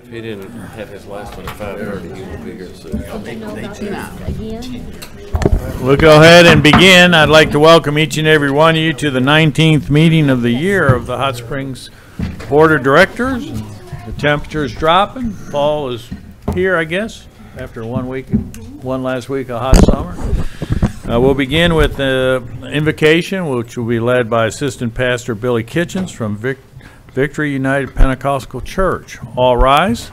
If he didn't have his last one at 5:30, he would be here soon. We'll go ahead and begin. I'd like to welcome each and every one of you to the 19th meeting of the year of the Hot Springs Board of Directors. The temperature's dropping. Fall is here, I guess, after one last week of hot summer. We'll begin with the invocation, which will be led by Assistant Pastor Billy Kitchens from Victory United Pentecostal Church. All rise.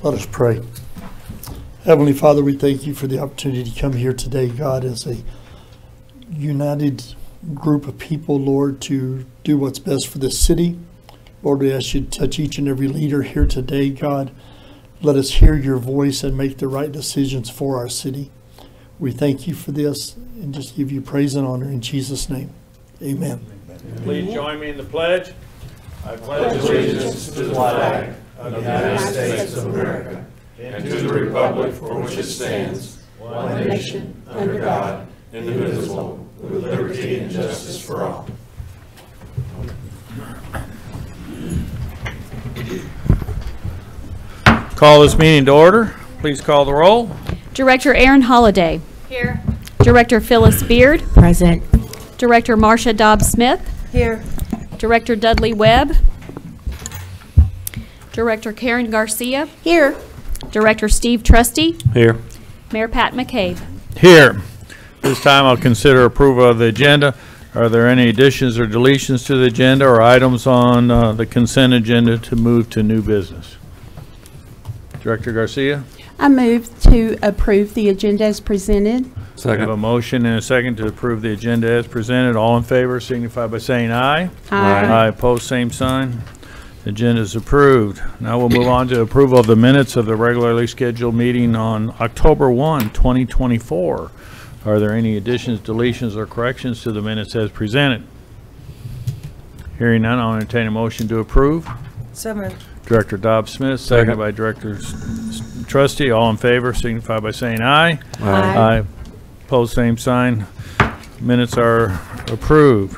Let us pray. Heavenly Father, we thank you for the opportunity to come here today, God, as a united group of people, Lord, to do what's best for this city. Lord, we ask you to touch each and every leader here today, God. Let us hear your voice and make the right decisions for our city. We thank you for this and just give you praise and honor in Jesus' name. Amen. Please join me in the pledge. I pledge allegiance to the flag of the United States of America and to the republic for which it stands, one nation, under God, indivisible, with liberty and justice for all. Call this meeting to order. Please call the roll. Director Aaron Holliday. Here. Director Phyllis Beard. Present. Director Marcia Dobbs-Smith. Here. Director Dudley Webb. Director Karen Garcia. Here. Director Steve Trusty. Here. Mayor Pat McCabe. Here. This time I'll consider approval of the agenda. Are there any additions or deletions to the agenda or items on the consent agenda to move to new business? Director Garcia? I move to approve the agenda as presented. We have a motion and a second to approve the agenda as presented. All in favor signify by saying aye. Aye. Aye. Opposed, same sign. The agenda is approved. Now we'll move on to approval of the minutes of the regularly scheduled meeting on October 1, 2024. Are there any additions, deletions, or corrections to the minutes as presented? Hearing none, I'll entertain a motion to approve. So moved. Director Dobbs-Smith, seconded by Director Trusty. All in favor signify by saying aye. Aye. Aye. Opposed, same sign. Minutes are approved.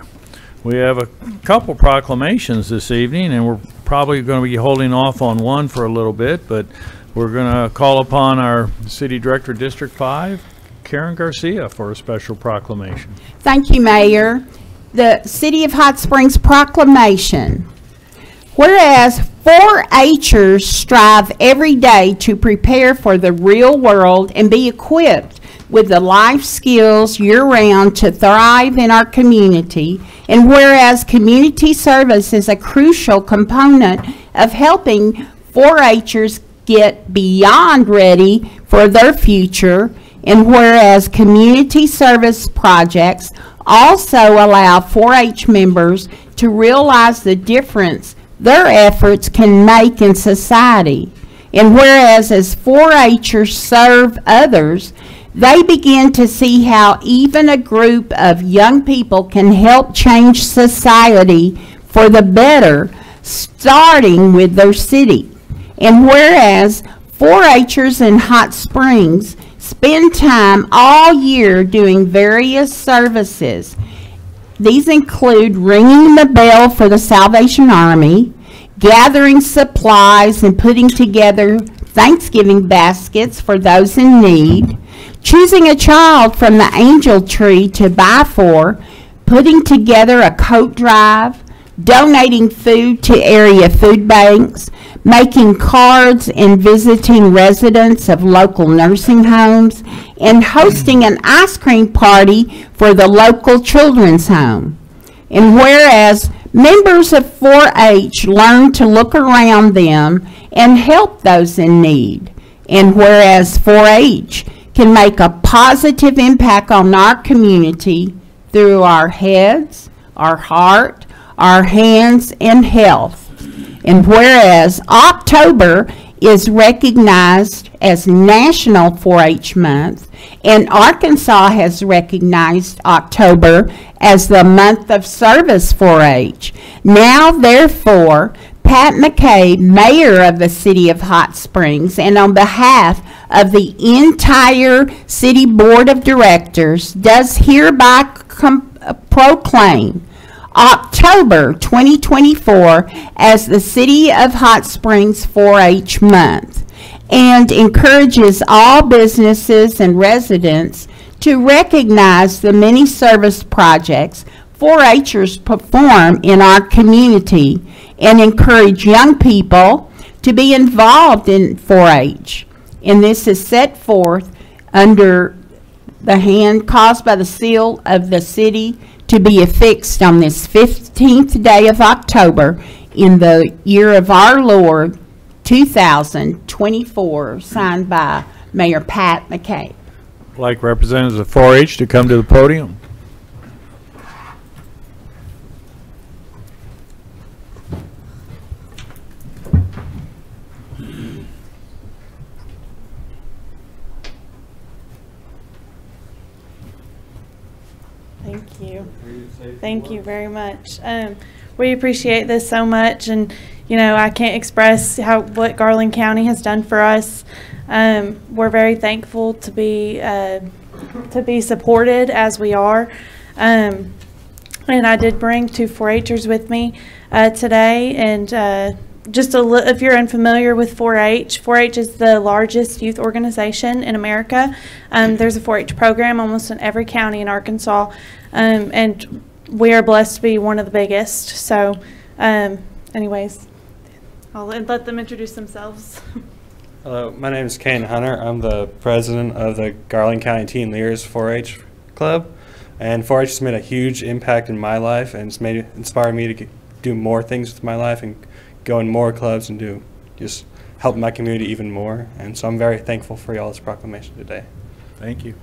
We have a couple proclamations this evening, and we're probably going to be holding off on one for a little bit, but we're going to call upon our City Director, District 5, Karen Garcia, for a special proclamation. Thank you, Mayor. The City of Hot Springs proclamation. Whereas 4-H'ers strive every day to prepare for the real world and be equipped with the life skills year-round to thrive in our community, and whereas community service is a crucial component of helping 4-H'ers get beyond ready for their future, and whereas community service projects also allow 4-H members to realize the difference their efforts can make in society, and whereas as 4-H'ers serve others, they begin to see how even a group of young people can help change society for the better, starting with their city. And whereas 4-H'ers in Hot Springs spend time all year doing various services. These include ringing the bell for the Salvation Army, gathering supplies and putting together Thanksgiving baskets for those in need, choosing a child from the angel tree to buy for, putting together a coat drive, donating food to area food banks, making cards and visiting residents of local nursing homes, and hosting an ice cream party for the local children's home. And whereas members of 4-H learn to look around them and help those in need, and whereas 4-H can make a positive impact on our community through our heads, our heart, our hands, and health. And whereas October is recognized as National 4-H Month, and Arkansas has recognized October as the month of service 4-H. Now, therefore, Pat McCabe, Mayor of the City of Hot Springs, and on behalf of the entire City Board of Directors, does hereby proclaim October 2024 as the City of Hot Springs 4-H month, and encourages all businesses and residents to recognize the many service projects 4-H'ers perform in our community and encourage young people to be involved in 4-H. And this is set forth under the hand caused by the seal of the city to be affixed on this 15th day of October in the year of our Lord 2024, signed by Mayor Pat McCabe. I'd like representatives of 4-H to come to the podium. Thank you. Thank you very much. We appreciate this so much, and you know, I can't express what Garland County has done for us. We're very thankful to be supported as we are. And I did bring 2 4-H'ers with me today, and just if you're unfamiliar with 4-H, 4-H is the largest youth organization in America. There's a 4-H program almost in every county in Arkansas, and we are blessed to be one of the biggest. So anyways, I'll let them introduce themselves. Hello, my name is Kane Hunter. I'm the president of the Garland County Teen Leaders 4-H Club, and 4-H has made a huge impact in my life, and it's inspired me to do more things with my life and go in more clubs and just help my community even more. And so I'm very thankful for y'all's proclamation today. Thank you.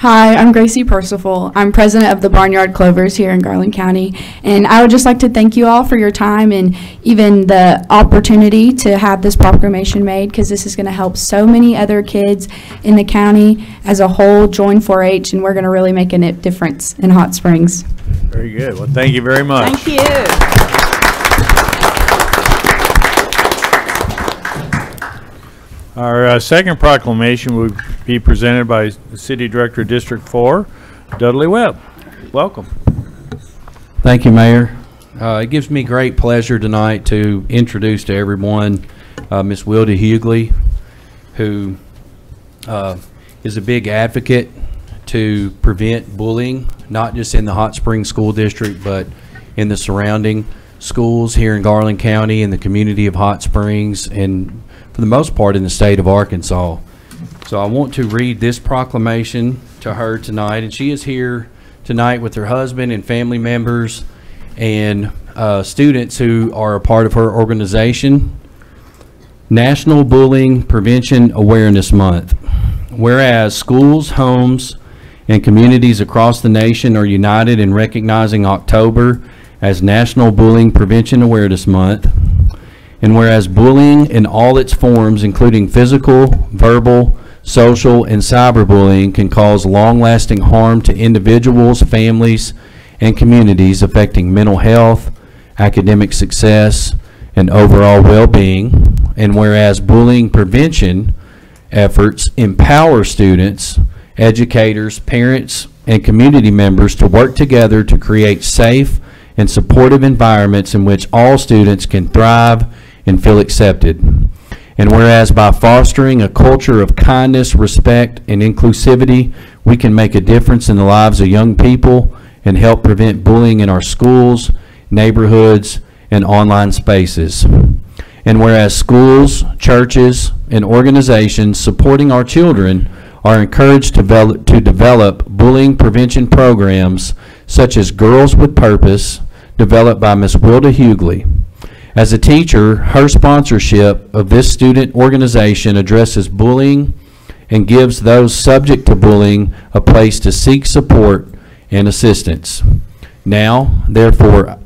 Hi, I'm Gracie Percival. I'm president of the Barnyard Clovers here in Garland County, and I would just like to thank you all for your time and even the opportunity to have this proclamation made, because this is going to help so many other kids in the county as a whole join 4-H, and we're going to really make a difference in Hot Springs. Very good. Well, thank you very much. Thank you. Our second proclamation will be presented by the City Director of District 4, Dudley Webb. Welcome. Thank you, Mayor. It gives me great pleasure tonight to introduce to everyone Ms. Wilda Hughley, who is a big advocate to prevent bullying, not just in the Hot Springs School District, but in the surrounding schools here in Garland County, in the community of Hot Springs, and for the most part in the state of Arkansas. So I want to read this proclamation to her tonight, and she is here tonight with her husband and family members and students who are a part of her organization. National Bullying Prevention Awareness Month. Whereas schools, homes, and communities across the nation are united in recognizing October as National Bullying Prevention Awareness Month, and whereas bullying in all its forms, including physical, verbal, social, and cyberbullying, can cause long-lasting harm to individuals, families, and communities, affecting mental health, academic success, and overall well-being, and whereas bullying prevention efforts empower students, educators, parents, and community members to work together to create safe and supportive environments in which all students can thrive and feel accepted. And whereas by fostering a culture of kindness, respect, and inclusivity, we can make a difference in the lives of young people and help prevent bullying in our schools, neighborhoods, and online spaces. And whereas schools, churches, and organizations supporting our children are encouraged to develop bullying prevention programs such as Girls with Purpose, developed by Ms. Wilda Hughley. As a teacher, her sponsorship of this student organization addresses bullying and gives those subject to bullying a place to seek support and assistance. Now, therefore,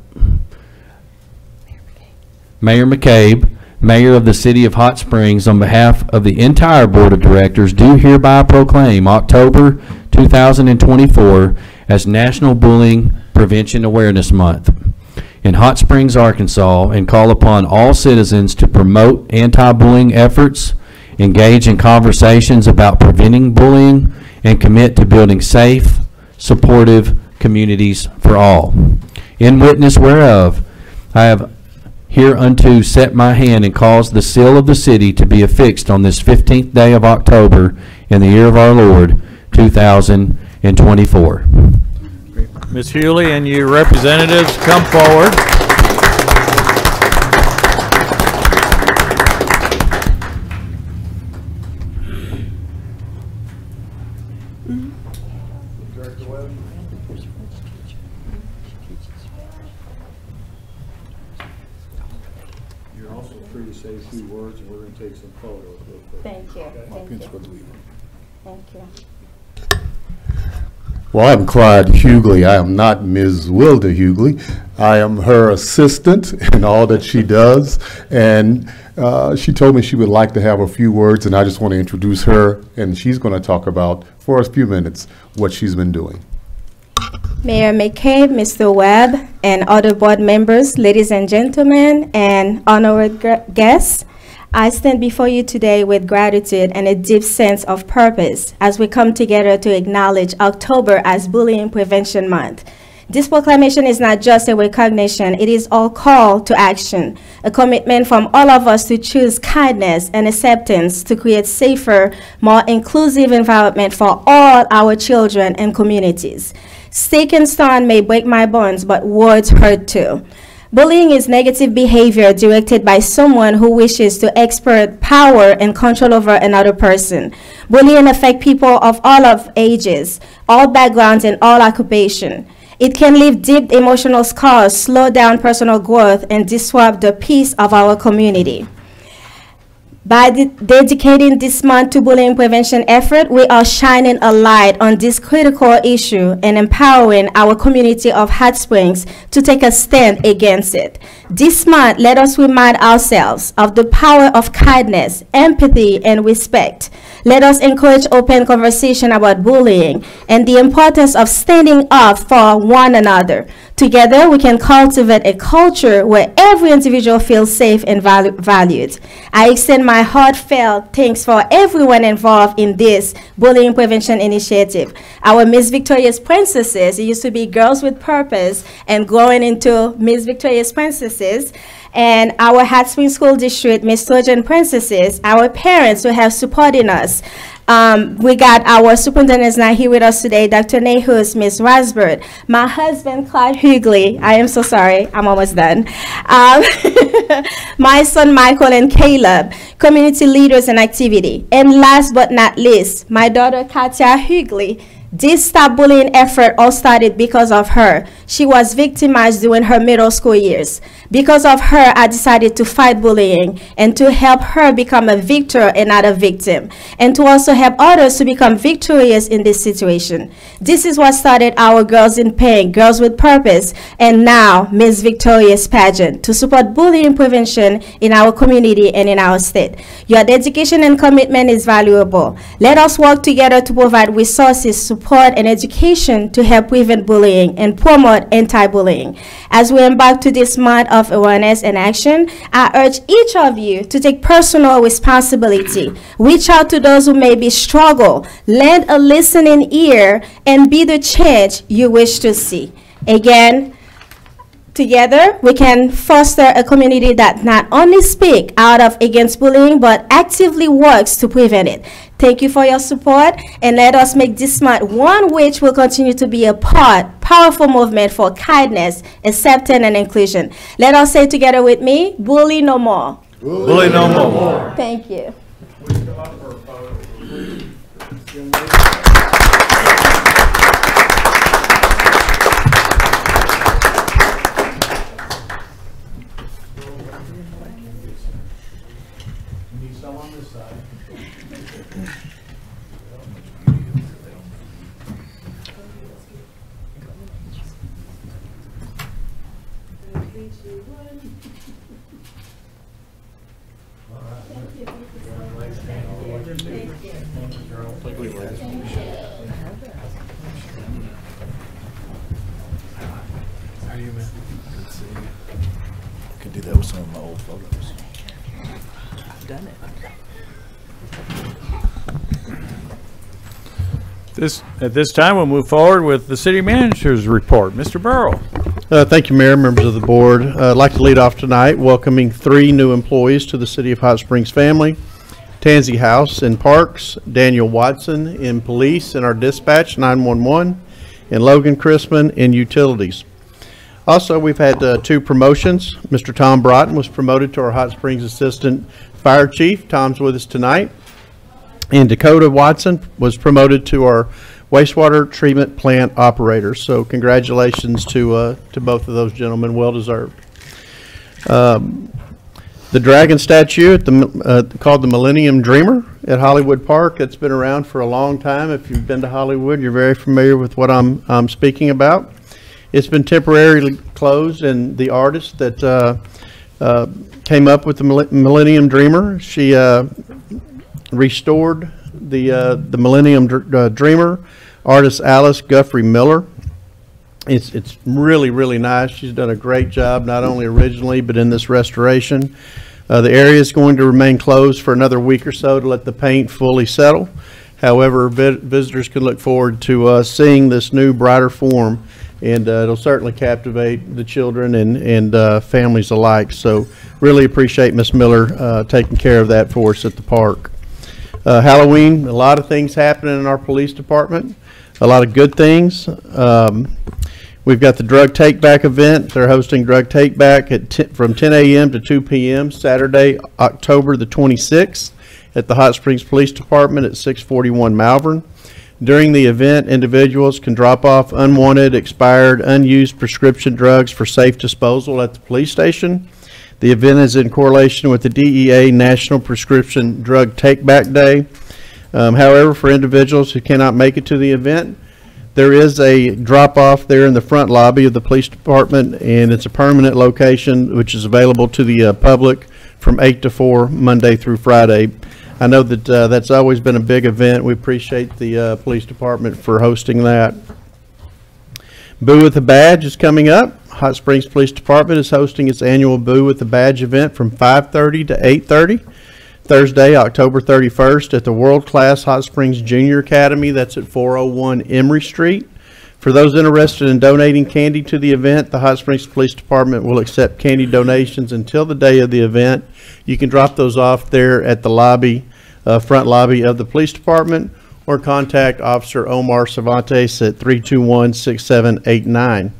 Mayor McCabe, Mayor of the City of Hot Springs, on behalf of the entire Board of Directors, do hereby proclaim October 2024 as National Bullying Prevention Awareness Month in Hot Springs, Arkansas, and call upon all citizens to promote anti-bullying efforts, engage in conversations about preventing bullying, and commit to building safe, supportive communities for all. In witness whereof, I have hereunto set my hand and caused the seal of the city to be affixed on this 15th day of October in the year of our Lord, 2024. Ms. Hewley and your representatives come forward. You're also free to say a few words, and we're going to take some photos real quick. Thank you. Thank you. Thank you. Well, I'm Clyde Hughley. I am not Ms. Wilda Hughley. I am her assistant in all that she does. And she told me she would like to have a few words, and I just want to introduce her. And she's going to talk about, for a few minutes, what she's been doing. Mayor McCabe, Mr. Webb, and other board members, ladies and gentlemen, and honored guests, I stand before you today with gratitude and a deep sense of purpose as we come together to acknowledge October as Bullying Prevention Month. This proclamation is not just a recognition, it is a call to action, a commitment from all of us to choose kindness and acceptance to create safer, more inclusive environment for all our children and communities. Stick and stone may break my bones, but words hurt too. Bullying is negative behavior directed by someone who wishes to exert power and control over another person. Bullying affects people of all ages, all backgrounds, and all occupation. It can leave deep emotional scars, slow down personal growth, and disrupt the peace of our community. By dedicating this month to bullying prevention effort, we are shining a light on this critical issue and empowering our community of Hot Springs to take a stand against it. This month, let us remind ourselves of the power of kindness, empathy, and respect. Let us encourage open conversation about bullying and the importance of standing up for one another. Together, we can cultivate a culture where every individual feels safe and valued. I extend my heartfelt thanks for everyone involved in this bullying prevention initiative. Our Miss Victoria's Princesses, it used to be Girls with Purpose, and growing into Miss Victoria's Princesses, and our Hot Springs School District, Miss Trojan Princesses, our parents who have supported us. We got our superintendent not here with us today, Dr. Nehus, Ms. Rasbert, my husband, Clyde Hughley. I am so sorry, I'm almost done. My son, Michael and Caleb, community leaders and activity. And last but not least, my daughter, Katia Hughley. This stop bullying effort all started because of her. She was victimized during her middle school years. Because of her, I decided to fight bullying and to help her become a victor and not a victim, and to also help others to become victorious in this situation. This is what started our Girls in Pink, Girls with Purpose, and now Miss Victoria's pageant to support bullying prevention in our community and in our state. Your dedication and commitment is valuable. Let us work together to provide resources, support, and education to help prevent bullying and promote anti-bullying. As we embark to this month of awareness and action, I urge each of you to take personal responsibility. Reach out to those who may be struggle, lend a listening ear, and be the change you wish to see. Again, together, we can foster a community that not only speaks out of against bullying, but actively works to prevent it. Thank you for your support, and let us make this month one which will continue to be a powerful movement for kindness, acceptance, and inclusion. Let us say together with me, bully no more. Bully no more. Thank you. I could do that with some of my old photos. I've done it. this time, we'll move forward with the city manager's report. Mr. Burrow. Thank you, Mayor, members of the board. I'd like to lead off tonight welcoming 3 new employees to the City of Hot Springs family. Tansy House in Parks, Daniel Watson in Police and our Dispatch 911, and Logan Chrisman in Utilities. Also, we've had 2 promotions. Mr. Tom Broughton was promoted to our Hot Springs Assistant Fire Chief. Tom's with us tonight. And Dakota Watson was promoted to our wastewater treatment plant operator. So congratulations to both of those gentlemen, well deserved. The dragon statue at called the Millennium Dreamer at Hollywood Park. It's been around for a long time. If you've been to Hollywood, you're very familiar with what I'm speaking about. It's been temporarily closed, and the artist that came up with the Millennium Dreamer, she restored the Millennium Dreamer, artist Alice Guthrie Miller. It's really nice. She's done a great job, not only originally but in this restoration. The area is going to remain closed for another week or so to let the paint fully settle. However, visitors can look forward to seeing this new brighter form, and it'll certainly captivate the children and families alike. So really appreciate Miss Miller taking care of that for us at the park. Halloween, a lot of things happening in our police department, a lot of good things. We've got the Drug Take Back event. They're hosting Drug Take Back from 10 a.m. to 2 p.m. Saturday, October the 26th at the Hot Springs Police Department at 641 Malvern. During the event, individuals can drop off unwanted, expired, unused prescription drugs for safe disposal at the police station. The event is in correlation with the DEA National Prescription Drug Take Back Day. However, for individuals who cannot make it to the event, there is a drop-off there in the front lobby of the police department, and it's a permanent location which is available to the public from 8 to 4 Monday through Friday. I know that that's always been a big event. We appreciate the police department for hosting that. Boo with a Badge is coming up. Hot Springs Police Department is hosting its annual Boo with a Badge event from 5:30 to 8:30. Thursday, October 31st at the world-class Hot Springs Junior Academy. That's at 401 Emory Street. For those interested in donating candy to the event, the Hot Springs Police Department will accept candy donations until the day of the event. You can drop those off there at the lobby, front lobby of the police department, or contact Officer Omar Cervantes at 321-6789.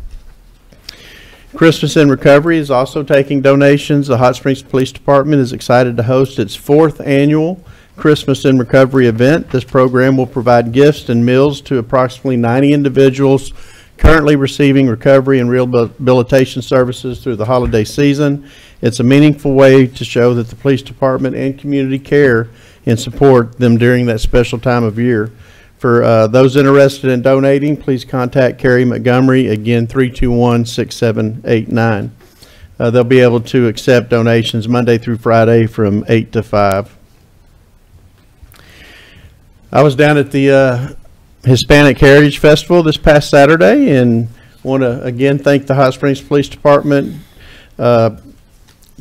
Christmas in Recovery is also taking donations. The Hot Springs Police Department is excited to host its 4th annual Christmas in Recovery event. This program will provide gifts and meals to approximately 90 individuals currently receiving recovery and rehabilitation services through the holiday season. It's a meaningful way to show that the police department and community care and support them during that special time of year. For those interested in donating, please contact Carrie Montgomery, again 321-6789. They'll be able to accept donations Monday through Friday from 8 to 5. I was down at the Hispanic Heritage Festival this past Saturday, and want to again thank the Hot Springs Police Department,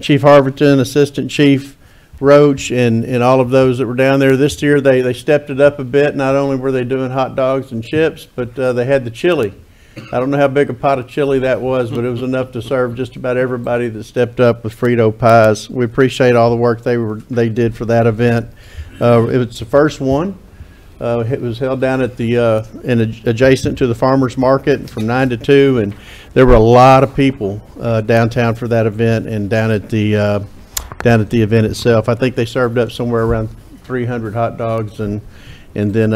Chief Harvington, Assistant Chief Roach, and all of those that were down there. This year they stepped it up a bit. Not only were they doing hot dogs and chips, but they had the chili. I don't know how big a pot of chili that was, but it was enough to serve just about everybody that stepped up with Frito pies. We appreciate all the work they did for that event. It was the first one. It was held down at the adjacent to the farmers market from 9 to 2, and there were a lot of people downtown for that event and down at the event itself. I think they served up somewhere around 300 hot dogs and then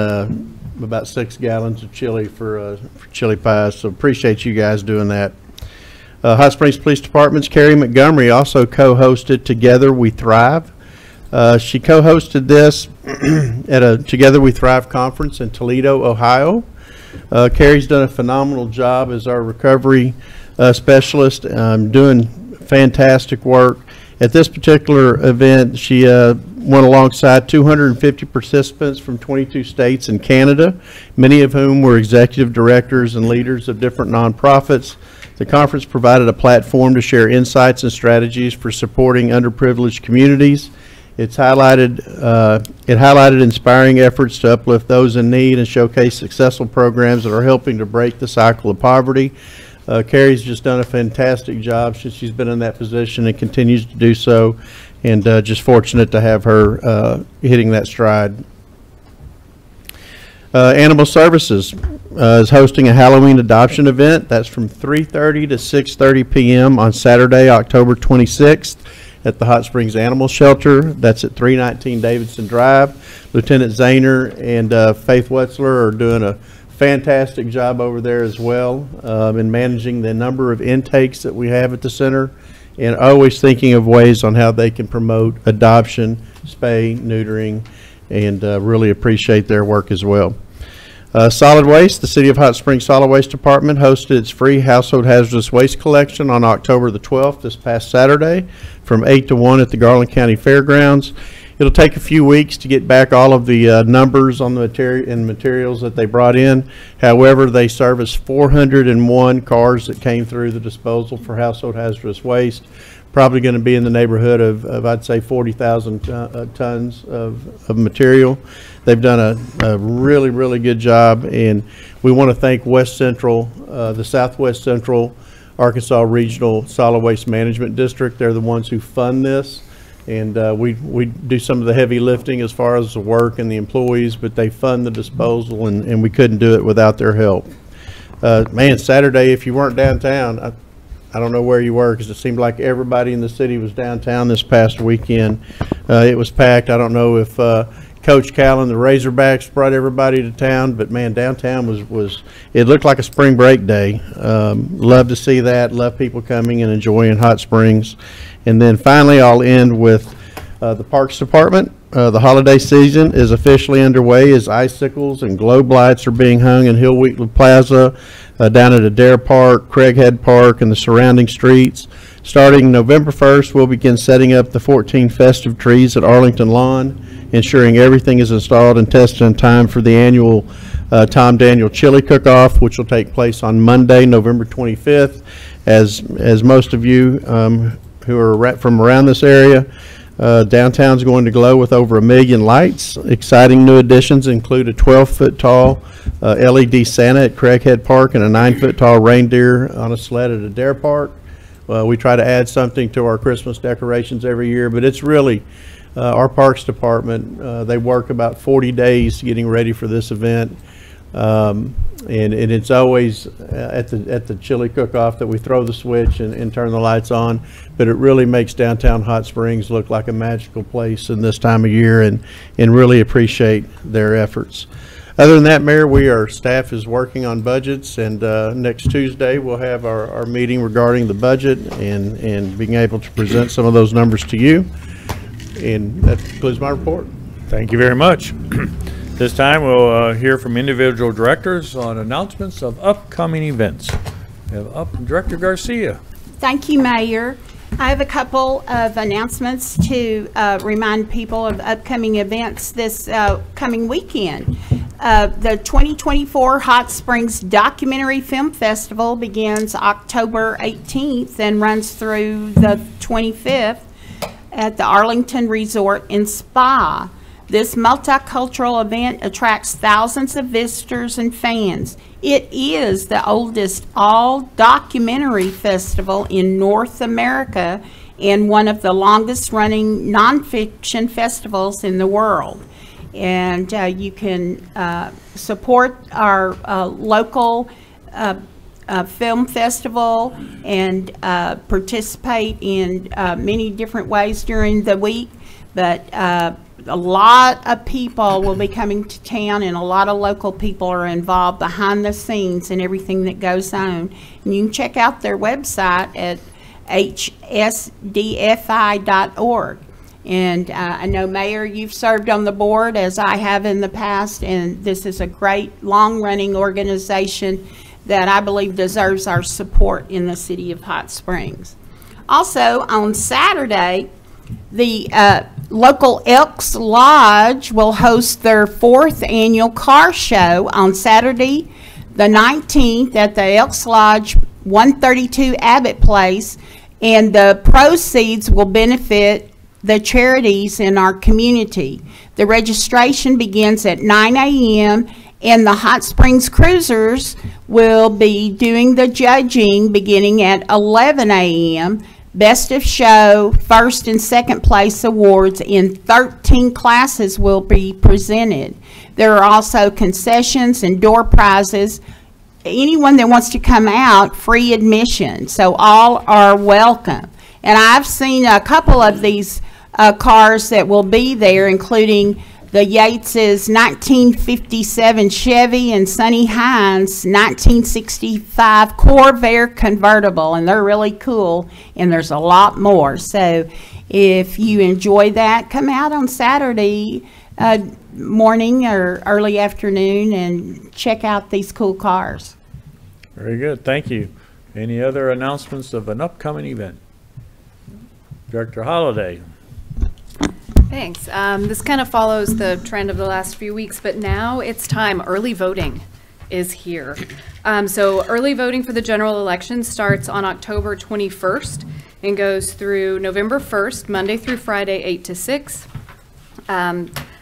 about 6 gallons of chili for chili pies. So appreciate you guys doing that. Hot Springs Police Department's Carrie Montgomery also co-hosted Together We Thrive. She co-hosted this at a Together We Thrive conference in Toledo, Ohio. Carrie's done a phenomenal job as our recovery specialist, doing fantastic work. At this particular event, she went alongside 250 participants from 22 states and Canada, many of whom were executive directors and leaders of different nonprofits. The conference provided a platform to share insights and strategies for supporting underprivileged communities It highlighted inspiring efforts to uplift those in need and showcase successful programs that are helping to break the cycle of poverty. Carrie's just done a fantastic job since she's been in that position and continues to do so, and just fortunate to have her hitting that stride. Animal Services is hosting a Halloween adoption event. That's from 3:30 to 6:30 p.m. on Saturday, October 26th at the Hot Springs Animal Shelter. That's at 319 Davidson Drive. Lieutenant Zahner and Faith Wetzler are doing a fantastic job over there as well in managing the number of intakes that we have at the center, and always thinking of ways on how they can promote adoption, spay, neutering, and really appreciate their work as well. Solid Waste, the City of Hot Springs Solid Waste Department hosted its free household hazardous waste collection on October the 12th, this past Saturday, from 8 to 1 at the Garland County Fairgrounds. It'll take a few weeks to get back all of the numbers on the materials that they brought in. However, they serviced 401 cars that came through the disposal for household hazardous waste. Probably going to be in the neighborhood of I'd say 40,000 tons of material. They've done a really, really good job, and we want to thank West Central, the Southwest Central Arkansas Regional Solid Waste Management District. They're the ones who fund this, and we do some of the heavy lifting as far as the work and the employees, but they fund the disposal, and we couldn't do it without their help. Man, Saturday, if you weren't downtown, I don't know where you were, because it seemed like everybody in the city was downtown this past weekend. It was packed. I don't know if Coach Callan, the Razorbacks, brought everybody to town, but man, downtown it looked like a spring break day. Love to see that. Love people coming and enjoying Hot Springs. And then finally, I'll end with the Parks Department. The holiday season is officially underway as icicles and globe lights are being hung in Hill Wheatley Plaza, down at Adair Park, Craighead Park, and the surrounding streets. Starting November 1st, we'll begin setting up the 14 festive trees at Arlington Lawn, ensuring everything is installed and tested in time for the annual Tom Daniel Chili Cook-Off, which will take place on Monday, November 25th. As most of you who are from around this area, downtown's going to glow with over 1 million lights. Exciting new additions include a 12-foot tall LED Santa at Craighead Park and a 9-foot tall reindeer on a sled at Adair Park. We try to add something to our Christmas decorations every year, but it's really our Parks Department. They work about 40 days getting ready for this event. And it's always at the chili cook-off that we throw the switch and turn the lights on, but it really makes downtown Hot Springs look like a magical place in this time of year, and really appreciate their efforts. Other than that, Mayor, staff is working on budgets, and next Tuesday we'll have our meeting regarding the budget and being able to present some of those numbers to you. And that concludes my report. Thank you very much. This time we'll hear from individual directors on announcements of upcoming events. We have Director Garcia. Thank you, Mayor. I have a couple of announcements to remind people of upcoming events this coming weekend. The 2024 Hot Springs Documentary Film Festival begins October 18th and runs through the 25th at the Arlington Resort and Spa. This multicultural event attracts thousands of visitors and fans. It is the oldest all-documentary festival in North America and one of the longest-running nonfiction festivals in the world. And you can support our local film festival and participate in many different ways during the week. But a lot of people will be coming to town, and a lot of local people are involved behind the scenes and everything that goes on. And you can check out their website at hsdfi.org. And I know, Mayor, you've served on the board, as I have in the past, and this is a great long-running organization that I believe deserves our support in the city of Hot Springs. Also, on Saturday, the local Elks Lodge will host their 4th annual car show on Saturday the 19th at the Elks Lodge, 132 Abbott Place, and the proceeds will benefit the charities in our community. The registration begins at 9 a.m. and the Hot Springs Cruisers will be doing the judging beginning at 11 a.m. Best of show, first and second place awards in 13 classes will be presented. There are also concessions and door prizes. Anyone that wants to come out, free admission, so all are welcome. And I've seen a couple of these cars that will be there, including the Yates's 1957 Chevy and Sonny Hines 1965 Corvair convertible, and they're really cool, and there's a lot more. So if you enjoy that, come out on Saturday morning or early afternoon and check out these cool cars. Very good, thank you. Any other announcements of an upcoming event? Director Holliday. Thanks. This kind of follows the trend of the last few weeks, but now it's time. Early voting is here. So early voting for the general election starts on October 21st and goes through November 1st, Monday through Friday, 8 to 6.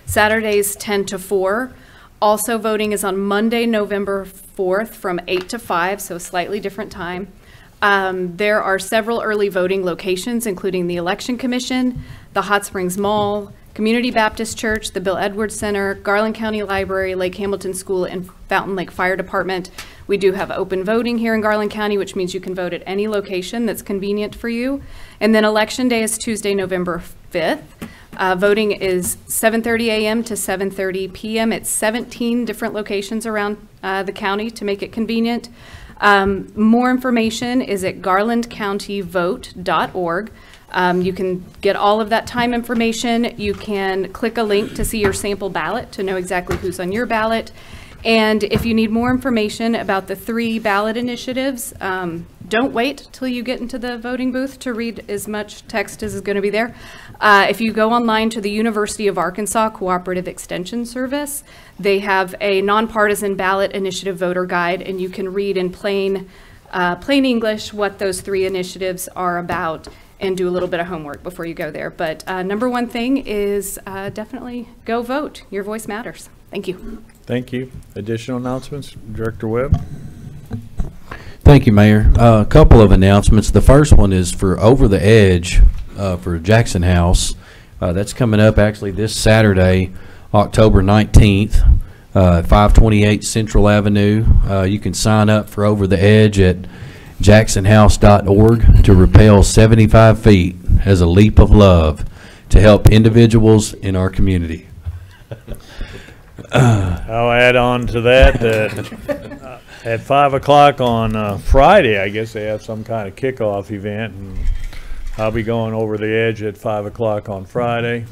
Saturdays, 10 to 4. Also voting is on Monday, November 4th from 8 to 5, so a slightly different time. There are several early voting locations, including the Election Commission, the Hot Springs Mall, Community Baptist Church, the Bill Edwards Center, Garland County Library, Lake Hamilton School, and Fountain Lake Fire Department. We do have open voting here in Garland County, which means you can vote at any location that's convenient for you. And then Election Day is Tuesday, November 5th. Voting is 7:30 a.m. to 7:30 p.m. at 17 different locations around the county to make it convenient. More information is at garlandcountyvote.org. You can get all of that time information. You can click a link to see your sample ballot to know exactly who's on your ballot. And if you need more information about the 3 ballot initiatives, don't wait till you get into the voting booth to read as much text as is going to be there. If you go online to the University of Arkansas Cooperative Extension Service, they have a nonpartisan ballot initiative voter guide, and you can read in plain English what those 3 initiatives are about and do a little bit of homework before you go there. But number one thing is definitely go vote. Your voice matters. Thank you. Thank you. Additional announcements, Director Webb? Thank you, Mayor. A couple of announcements. The first one is for Over the Edge for Jackson House. That's coming up actually this Saturday, October 19th, 528 Central Avenue. You can sign up for Over the Edge at jacksonhouse.org to rappel 75 feet as a leap of love to help individuals in our community. I'll add on to that at 5 o'clock on Friday, I guess they have some kind of kickoff event, and I'll be going over the edge at 5 o'clock on Friday.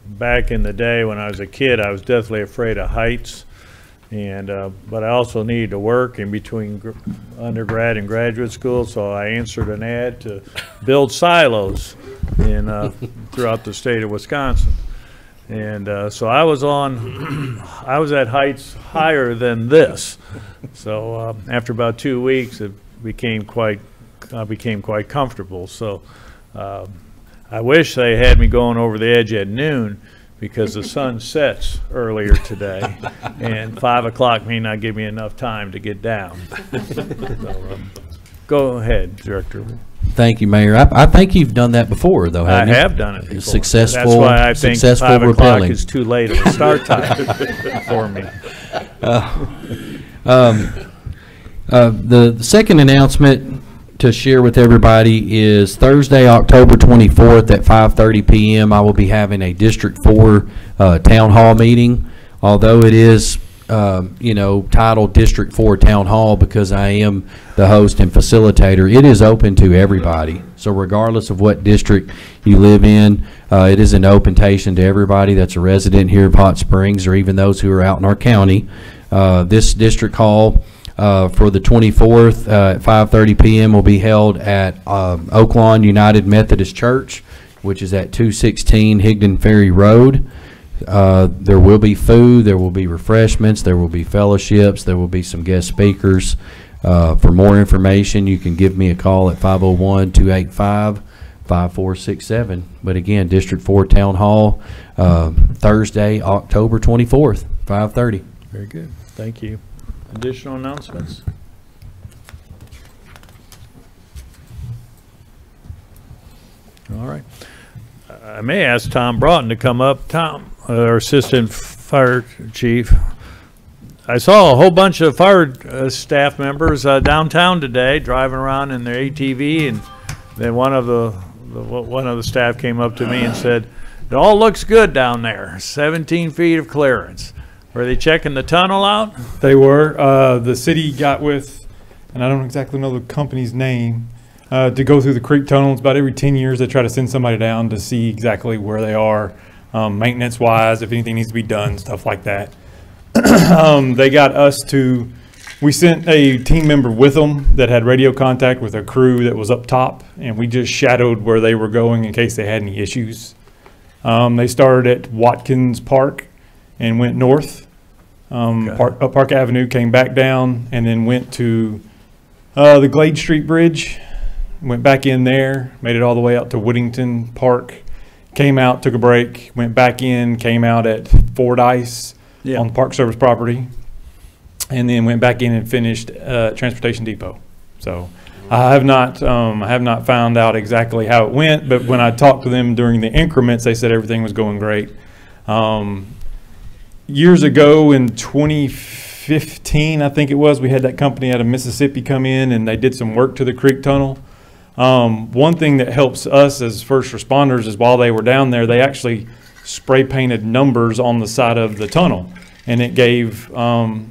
Back in the day when I was a kid, I was deathly afraid of heights, and but I also needed to work in between undergrad and graduate school, so I answered an ad to build silos in throughout the state of Wisconsin. And so I was at heights higher than this. So after about 2 weeks, I became quite comfortable. So I wish they had me going over the edge at noon, because the sun sets earlier today, and 5 o'clock may not give me enough time to get down. So, go ahead, Director. Thank you, Mayor. I think you've done that before, though, haven't you? I have done it before. Successful. That's why I think 5 o'clock rappelling is too late of a start time for me. The second announcement to share with everybody is Thursday, October 24th at 5:30 p.m. I will be having a District 4 Town Hall meeting. Although it is titled District 4 Town Hall because I am the host and facilitator, it is open to everybody. So regardless of what district you live in, it is an open-tation to everybody that's a resident here of Hot Springs, or even those who are out in our county. This district hall for the 24th at 5:30 p.m. will be held at Oaklawn United Methodist Church, which is at 216 Higdon Ferry Road. There will be food, there will be refreshments, there will be fellowships, there will be some guest speakers. For more information, you can give me a call at 501-285-4655. 5467. But again, District 4 Town Hall, Thursday, October 24th, 5:30. Very good. Thank you. Additional announcements? All right. I may ask Tom Broughton to come up. Tom, our Assistant Fire Chief. I saw a whole bunch of fire staff members downtown today driving around in their ATV, and then one of the staff came up to me and said, "It all looks good down there. 17 feet of clearance." Were they checking the tunnel out? They were. The city got with, and I don't exactly know the company's name, to go through the creek tunnels. About every 10 years, they try to send somebody down to see exactly where they are, maintenance-wise, if anything needs to be done, stuff like that. They got us to, we sent a team member with them that had radio contact with a crew that was up top, and we just shadowed where they were going in case they had any issues. They started at Watkins Park and went north, up Park Avenue, came back down, and then went to the Glade Street Bridge, went back in there, made it all the way out to Whittington Park, came out, took a break, went back in, came out at Fordyce on the Park Service property, and then went back in and finished Transportation Depot. So I have not found out exactly how it went, but when I talked to them during the increments, they said everything was going great. Years ago in 2015, I think it was, we had that company out of Mississippi come in and they did some work to the creek tunnel. One thing that helps us as first responders is while they were down there, they actually spray painted numbers on the side of the tunnel, and it gave more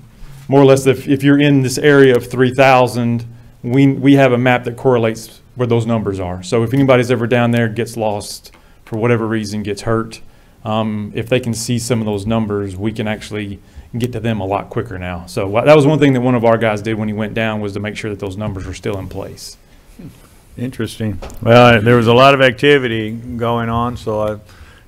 or less, if you're in this area of 3,000, we have a map that correlates where those numbers are. So if anybody's ever down there, gets lost for whatever reason, gets hurt, if they can see some of those numbers, we can actually get to them a lot quicker now. So that was one thing that one of our guys did when he went down, was to make sure that those numbers were still in place. Interesting. Well, there was a lot of activity going on, so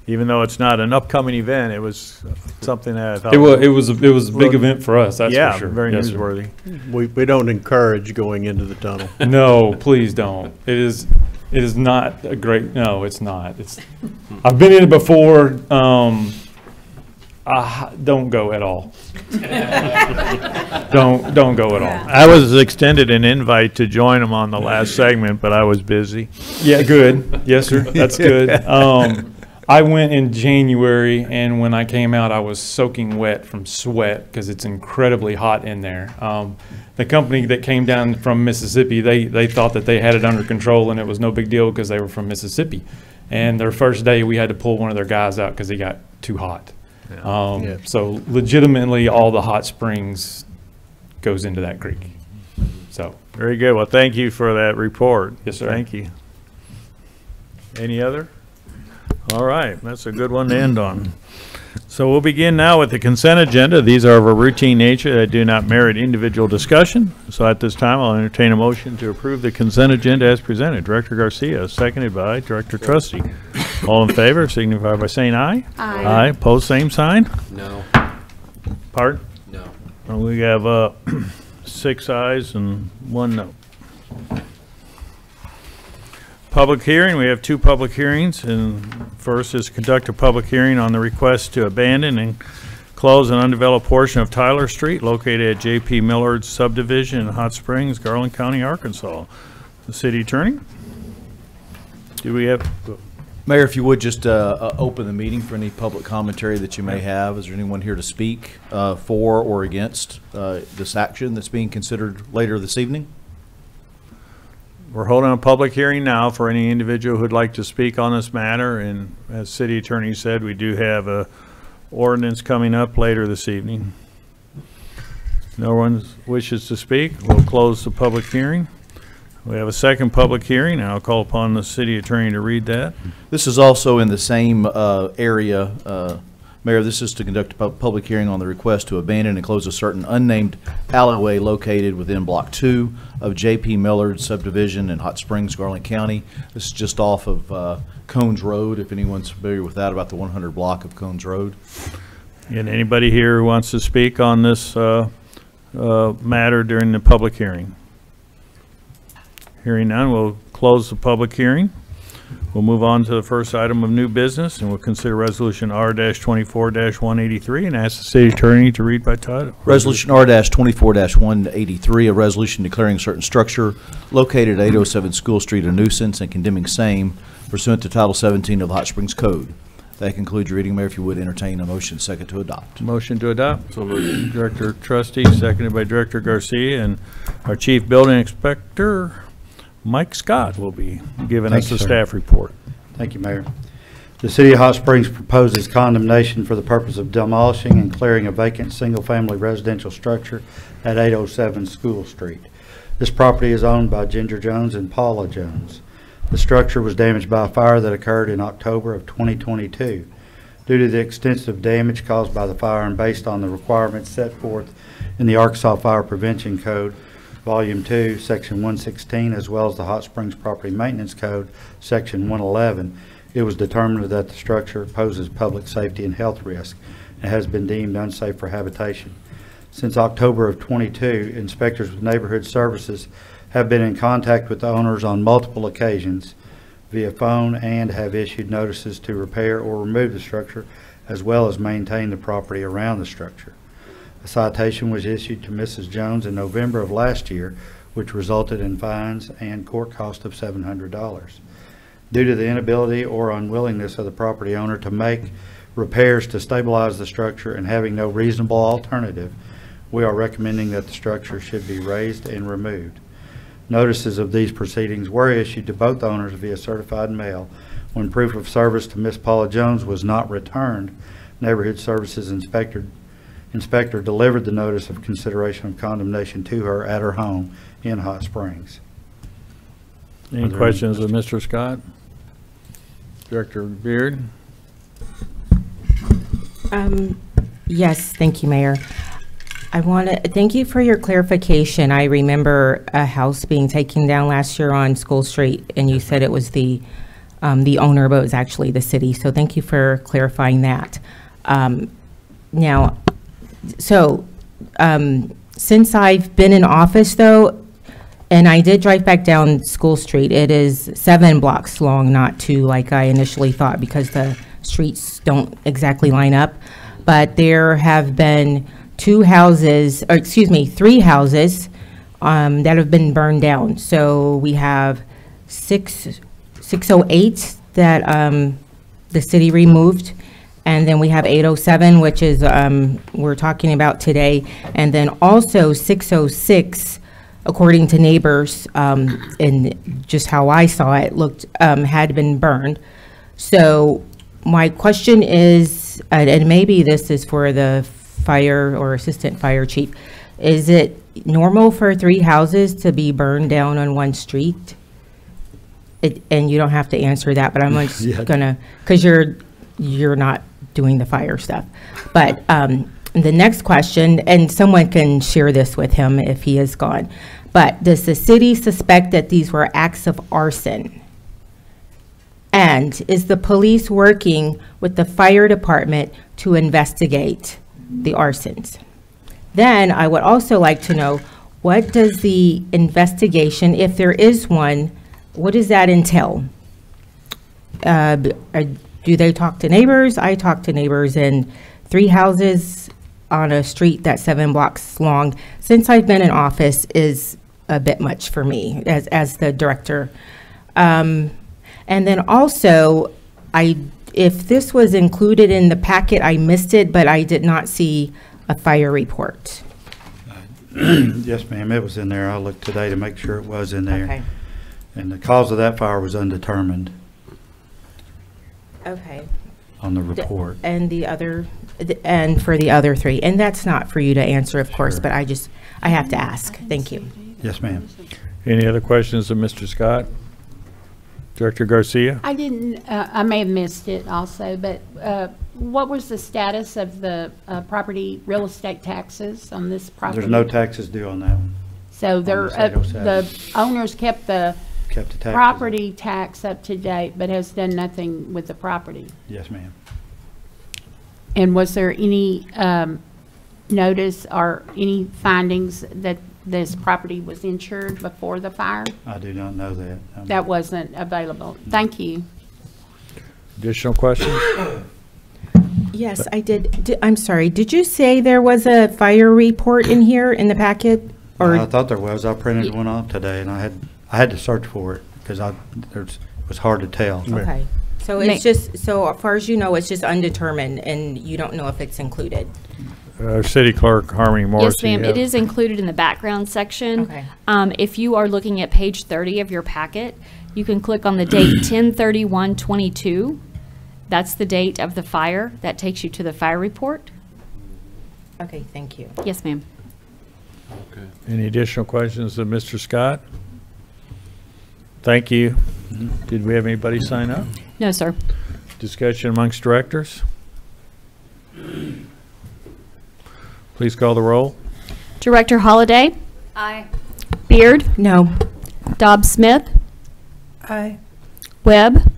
even though it's not an upcoming event, it was something that I thought it was a big event for us. That's for sure. Very newsworthy. We don't encourage going into the tunnel. No, please don't. It is not a great. No, it's not. I've been in it before. Don't go at all. don't go at all. I was extended an invite to join them on the last segment, but I was busy. Yeah, good. Yes, sir. That's good. I went in January, and when I came out, I was soaking wet from sweat because it's incredibly hot in there. The company that came down from Mississippi, they thought that they had it under control, and it was no big deal because they were from Mississippi. And their first day, we had to pull one of their guys out because he got too hot. So legitimately, all the hot springs goes into that creek. So very good. Well, thank you for that report. Yes, sir. Thank you. Any other? All right, that's a good one to end on. So we'll begin now with the consent agenda. These are of a routine nature that do not merit individual discussion. So at this time, I'll entertain a motion to approve the consent agenda as presented. Director Garcia, seconded by Director Trustee. All in favor, signify by saying aye. Aye. Aye. Pose same sign. No. Pardon? No. And we have 6 ayes and 1 no. Public hearing, we have 2 public hearings, and first is conduct a public hearing on the request to abandon and close an undeveloped portion of Tyler Street located at J.P. Millard's subdivision in Hot Springs, Garland County, Arkansas. The city attorney? Do we have? Mayor, if you would just open the meeting for any public commentary that you may have. Is there anyone here to speak for or against this action that's being considered later this evening? We're holding a public hearing now for any individual who'd like to speak on this matter, and as city attorney said, we do have a ordinance coming up later this evening. No one wishes to speak. We'll close the public hearing. We have a second public hearing, and I'll call upon the city attorney to read that. This is also in the same area. Mayor, this is to conduct a public hearing on the request to abandon and close a certain unnamed alleyway located within Block 2 of J.P. Millard subdivision in Hot Springs, Garland County. This is just off of Cones Road, if anyone's familiar with that, about the 100 block of Cones Road. And anybody here who wants to speak on this matter during the public hearing? Hearing none, we'll close the public hearing. We'll move on to the first item of new business, and we'll consider Resolution R-24-183 and ask the city attorney to read by title. Resolution R-24-183, a resolution declaring certain structure located at 807 School Street a nuisance and condemning same pursuant to Title 17 of the Hot Springs Code. That concludes your reading, Mayor. If you would entertain a motion second to adopt. Motion to adopt. So Director Trustee, seconded by Director Garcia, and our Chief Building Inspector, Mike Scott, will be giving us a staff report. Thank you, Mayor. The City of Hot Springs proposes condemnation for the purpose of demolishing and clearing a vacant single-family residential structure at 807 School Street. This property is owned by Ginger Jones and Paula Jones. The structure was damaged by a fire that occurred in October of 2022. Due to the extensive damage caused by the fire and based on the requirements set forth in the Arkansas Fire Prevention Code, Volume 2, Section 116, as well as the Hot Springs Property Maintenance Code, Section 111, it was determined that the structure poses public safety and health risk and has been deemed unsafe for habitation. Since October of 22, inspectors with Neighborhood Services have been in contact with the owners on multiple occasions via phone and have issued notices to repair or remove the structure as well as maintain the property around the structure. A citation was issued to Mrs. Jones in November of last year, which resulted in fines and court cost of $700. Due to the inability or unwillingness of the property owner to make repairs to stabilize the structure and having no reasonable alternative, we are recommending that the structure should be raised and removed. Notices of these proceedings were issued to both owners via certified mail. When proof of service to Miss Paula Jones was not returned, Neighborhood Services inspector delivered the notice of consideration of condemnation to her at her home in Hot Springs. Any questions of Mr. Scott? Director Beard? Yes, thank you, Mayor. I want to thank you for your clarification. I remember a house being taken down last year on School Street, and you said it was the owner, but it was actually the city. So thank you for clarifying that. Now, since I've been in office, though, and I did drive back down School Street, it is 7 blocks long, not 2 like I initially thought, because the streets don't exactly line up. But there have been 3 houses that have been burned down. So we have 608 that the city removed, and then we have 807, which is we're talking about today, and then also 606, according to neighbors, and just how I saw it, looked had been burned. So my question is, and maybe this is for the fire or assistant fire chief, is it normal for 3 houses to be burned down on one street? And you don't have to answer that, but I'm just gonna, because you're not doing the fire stuff. But the next question, and someone can share this with him if he is gone, but does the city suspect that these were acts of arson? And is the police working with the fire department to investigate the arsons? Then I would also like to know, what does the investigation, if there is one, what does that entail? Do they talk to neighbors? I talk to neighbors, and 3 houses on a street that's 7 blocks long, since I've been in office, is a bit much for me as the director. And then also, if this was included in the packet, I missed it, but I did not see a fire report. Yes, ma'am, it was in there. I looked today to make sure it was in there. Okay. And the cause of that fire was undetermined. Okay. On the report. And and for the other 3, and that's not for you to answer, of course, but I have to ask. Thank you. Yes, ma'am. Any other questions of Mr. Scott? Director Garcia? I didn't, I may have missed it also, but what was the status of the property real estate taxes on this property? There's no taxes due on that one. So the owners kept the property tax up to date, but has done nothing with the property? Yes, ma'am. And was there any notice or any findings that this property was insured before the fire? I do not know that. That wasn't available. Thank you. Additional questions? Yes, I did. I'm sorry. Did you say there was a fire report in here in the packet? Or I thought there was. I printed one off today, and I had to search for it because it was hard to tell. Okay. So it's just, so far as you know, it's just undetermined, and you don't know if it's included. City Clerk Harmony Morris. Yes, ma'am. It is included in the background section. Okay. If you are looking at page 30 of your packet, you can click on the date 10/31/22. That's the date of the fire. That takes you to the fire report. Okay, thank you. Yes, ma'am. Any additional questions of Mr. Scott? Thank you. Did we have anybody sign up? No, sir. Discussion amongst directors? Please call the roll. Director Holliday? Aye. Beard? No. Dobbs Smith? Aye. Webb?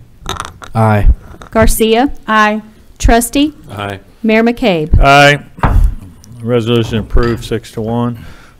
Aye. Garcia? Aye. Trustee? Aye. Mayor McCabe? Aye. Resolution approved 6-1.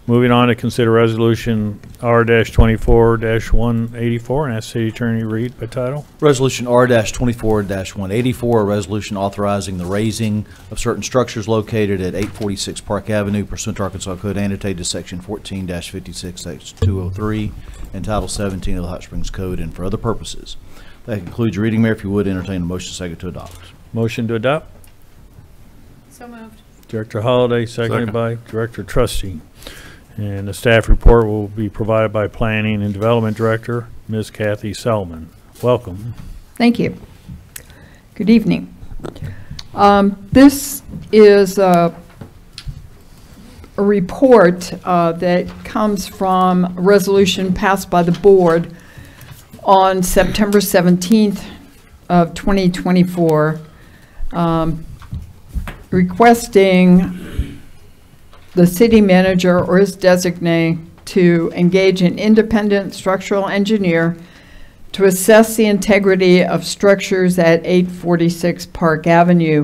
Moving on to consider resolution R-24-184 and ask City Attorney to read by title. Resolution R-24-184, a resolution authorizing the raising of certain structures located at 846 Park Avenue pursuant to Arkansas Code annotated section 14-56, section 203, and Title 17 of the Hot Springs Code, and for other purposes. That concludes your reading, Mayor. If you would, entertain a motion second to adopt. Motion to adopt. So moved. Director Holliday, seconded by Director Trustee. And the staff report will be provided by Planning and Development Director, Ms. Kathy Selman. Welcome. Thank you. Good evening. This is a report that comes from a resolution passed by the board on September 17th of 2024, requesting the city manager or his designee to engage an independent structural engineer to assess the integrity of structures at 846 Park Avenue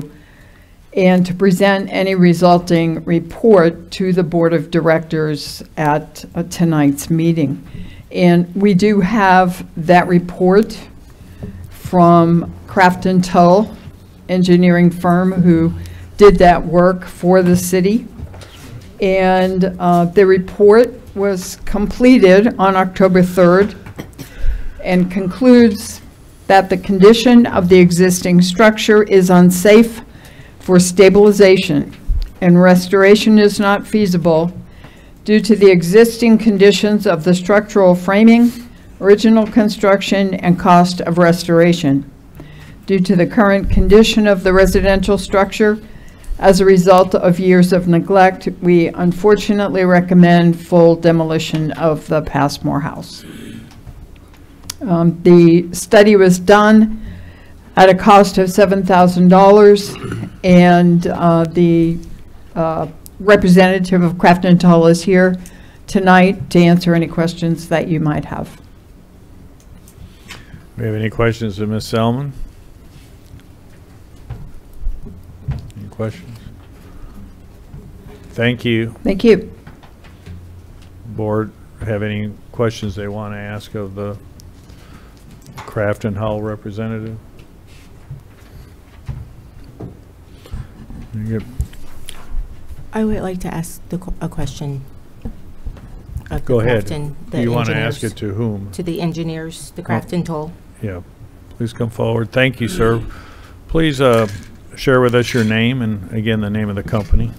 and to present any resulting report to the Board of Directors at tonight's meeting. And we do have that report from Crafton Tull engineering firm who did that work for the city. And the report was completed on October 3rd and concludes that the condition of the existing structure is unsafe for stabilization and restoration is not feasible due to the existing conditions of the structural framing, original construction, and cost of restoration. Due to the current condition of the residential structure, as a result of years of neglect, we unfortunately recommend full demolition of the Passmore House. The study was done at a cost of $7,000, and the representative of Crafton Tull is here tonight to answer any questions that you might have. Do we have any questions of Ms. Selman? Any questions? Thank you. Thank you. Board have any questions they want to ask of the Crafton Tull representative? Yep. I would like to ask a question. Go ahead. Crafton, Do you want to ask it to whom? To the engineers, the Crafton Tull. Yeah. Please come forward. Thank you, sir. Please share with us your name and, again, the name of the company.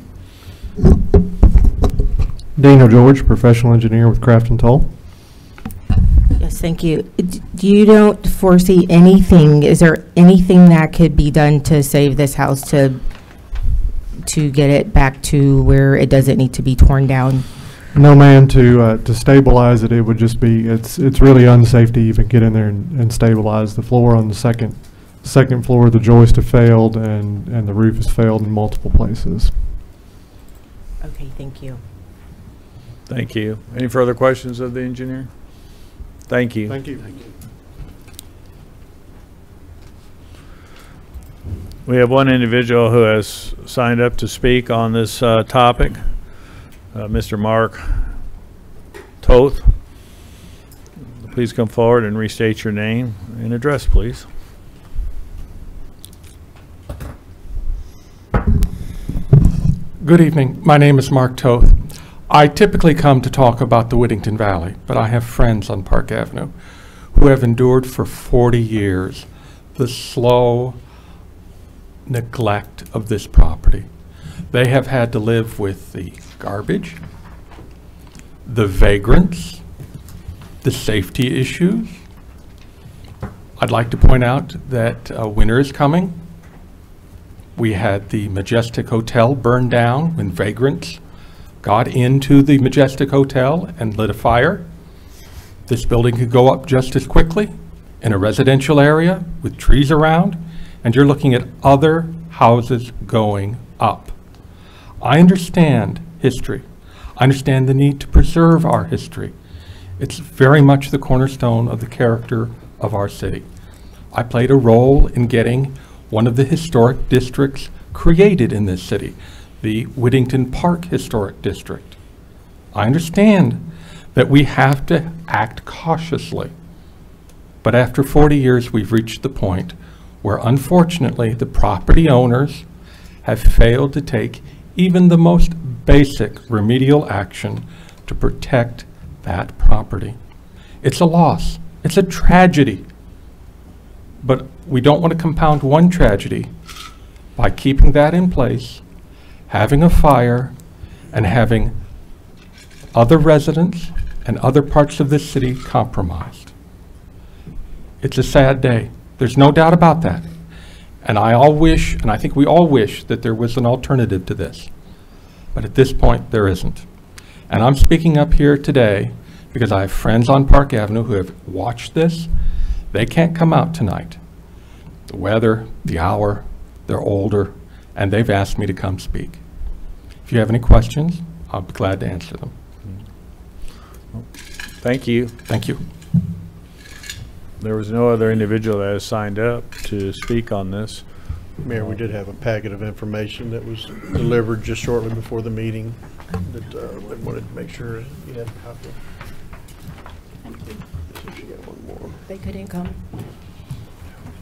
Daniel George, professional engineer with Crafton Tull. Yes, thank you. You don't foresee anything, is there anything that could be done to save this house, to get it back to where it doesn't need to be torn down? No, ma'am. To stabilize it, it would just be, it's really unsafe to even get in there and stabilize the floor on the second floor. The joist have failed and the roof has failed in multiple places. Okay, thank you. Thank you. Any further questions of the engineer? Thank you. Thank you. We have one individual who has signed up to speak on this topic, Mr. Mark Toth, please come forward and restate your name and address, please. Good evening. My name is Mark Toth. I typically come to talk about the Whittington Valley, but I have friends on Park Avenue who have endured for 40 years the slow neglect of this property. They have had to live with the garbage, the vagrants, the safety issues. I'd like to point out that winter is coming. We had the Majestic Hotel burned down when vagrants got into the Majestic Hotel and lit a fire. This building could go up just as quickly in a residential area with trees around, and you're looking at other houses going up. I understand history. I understand the need to preserve our history. It's very much the cornerstone of the character of our city. I played a role in getting one of the historic districts created in this city, the Whittington Park Historic District. I understand that we have to act cautiously, but after 40 years we've reached the point where unfortunately the property owners have failed to take even the most basic remedial action to protect that property. It's a loss. It's a tragedy. But we don't want to compound one tragedy by keeping that in place, having a fire, and having other residents and other parts of this city compromised. It's a sad day. There's no doubt about that. And I all wish, and I think we all wish, that there was an alternative to this. But at this point, there isn't. And I'm speaking up here today because I have friends on Park Avenue who have watched this. They can't come out tonight. The weather, the hour, they're older, and they've asked me to come speak. If you have any questions, I'll be glad to answer them. Thank you. Thank you. There was no other individual that has signed up to speak on this. Mayor, we did have a packet of information that was delivered just shortly before the meeting that I wanted to make sure you had a copy. They couldn't come.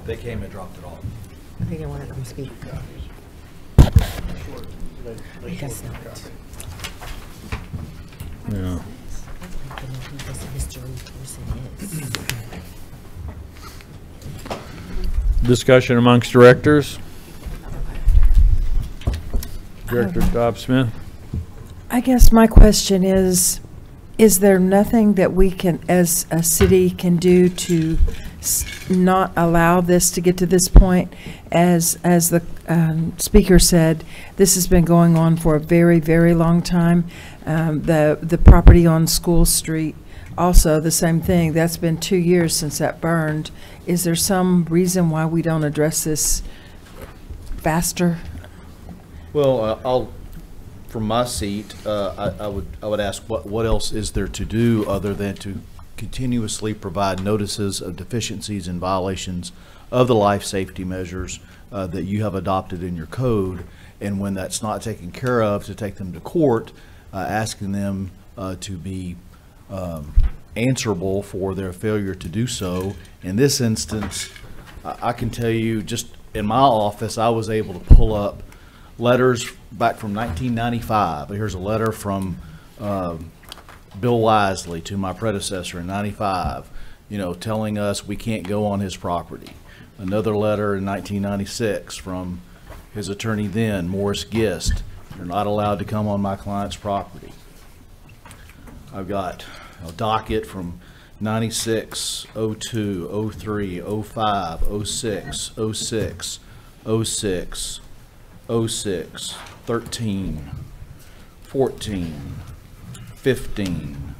They came and dropped it off. I think they want to come speak. I guess not. Yeah. Discussion amongst directors. Director Dobbs-Smith. I guess my question is there nothing that we can, as a city, can do to not allow this to get to this point? As the speaker said, this has been going on for a very, very long time. The property on School Street, also the same thing. That's been 2 years since that burned. Is there some reason why we don't address this faster? Well, from my seat, I would ask what else is there to do other than to continuously provide notices of deficiencies and violations of the life safety measures that you have adopted in your code, and when that's not taken care of, to take them to court, asking them to be answerable for their failure to do so. In this instance, I can tell you, just in my office, I was able to pull up letters back from 1995. Here's a letter from Bill Wisely to my predecessor in 95, telling us we can't go on his property. Another letter in 1996 from his attorney then, Morris Gist. You're not allowed to come on my client's property. I've got a docket from 96, 02, 03, 05, 06, 06, 06, 06, 13, 14, 15,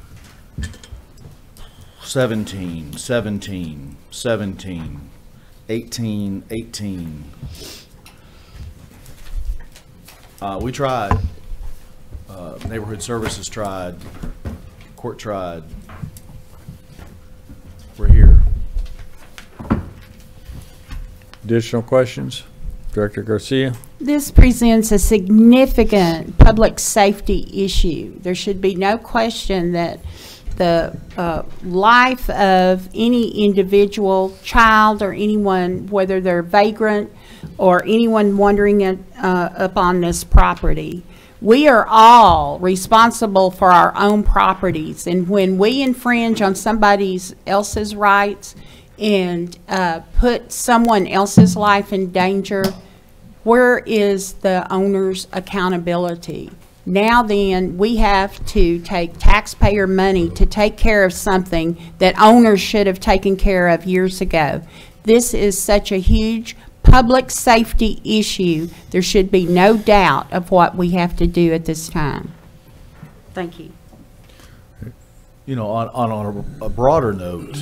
17, 17, 17, 18, 18. We tried. Neighborhood Services tried. Court tried. We're here. Additional questions? Director Garcia. This presents a significant public safety issue. There should be no question that the life of any individual child or anyone, whether they're vagrant or anyone wandering upon this property. We are all responsible for our own properties, and when we infringe on somebody else's rights and put someone else's life in danger, where is the owner's accountability? Now then, we have to take taxpayer money to take care of something that owners should have taken care of years ago. This is such a huge public safety issue. There should be no doubt of what we have to do at this time. Thank you. You know, on a broader note,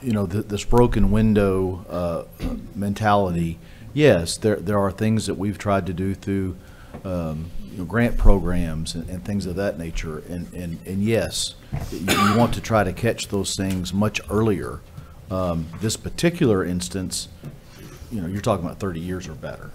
you know, this broken window mentality, yes, there are things that we've tried to do through you know, grant programs and things of that nature, and yes, you want to try to catch those things much earlier. This particular instance, you know, you're talking about 30 years or better.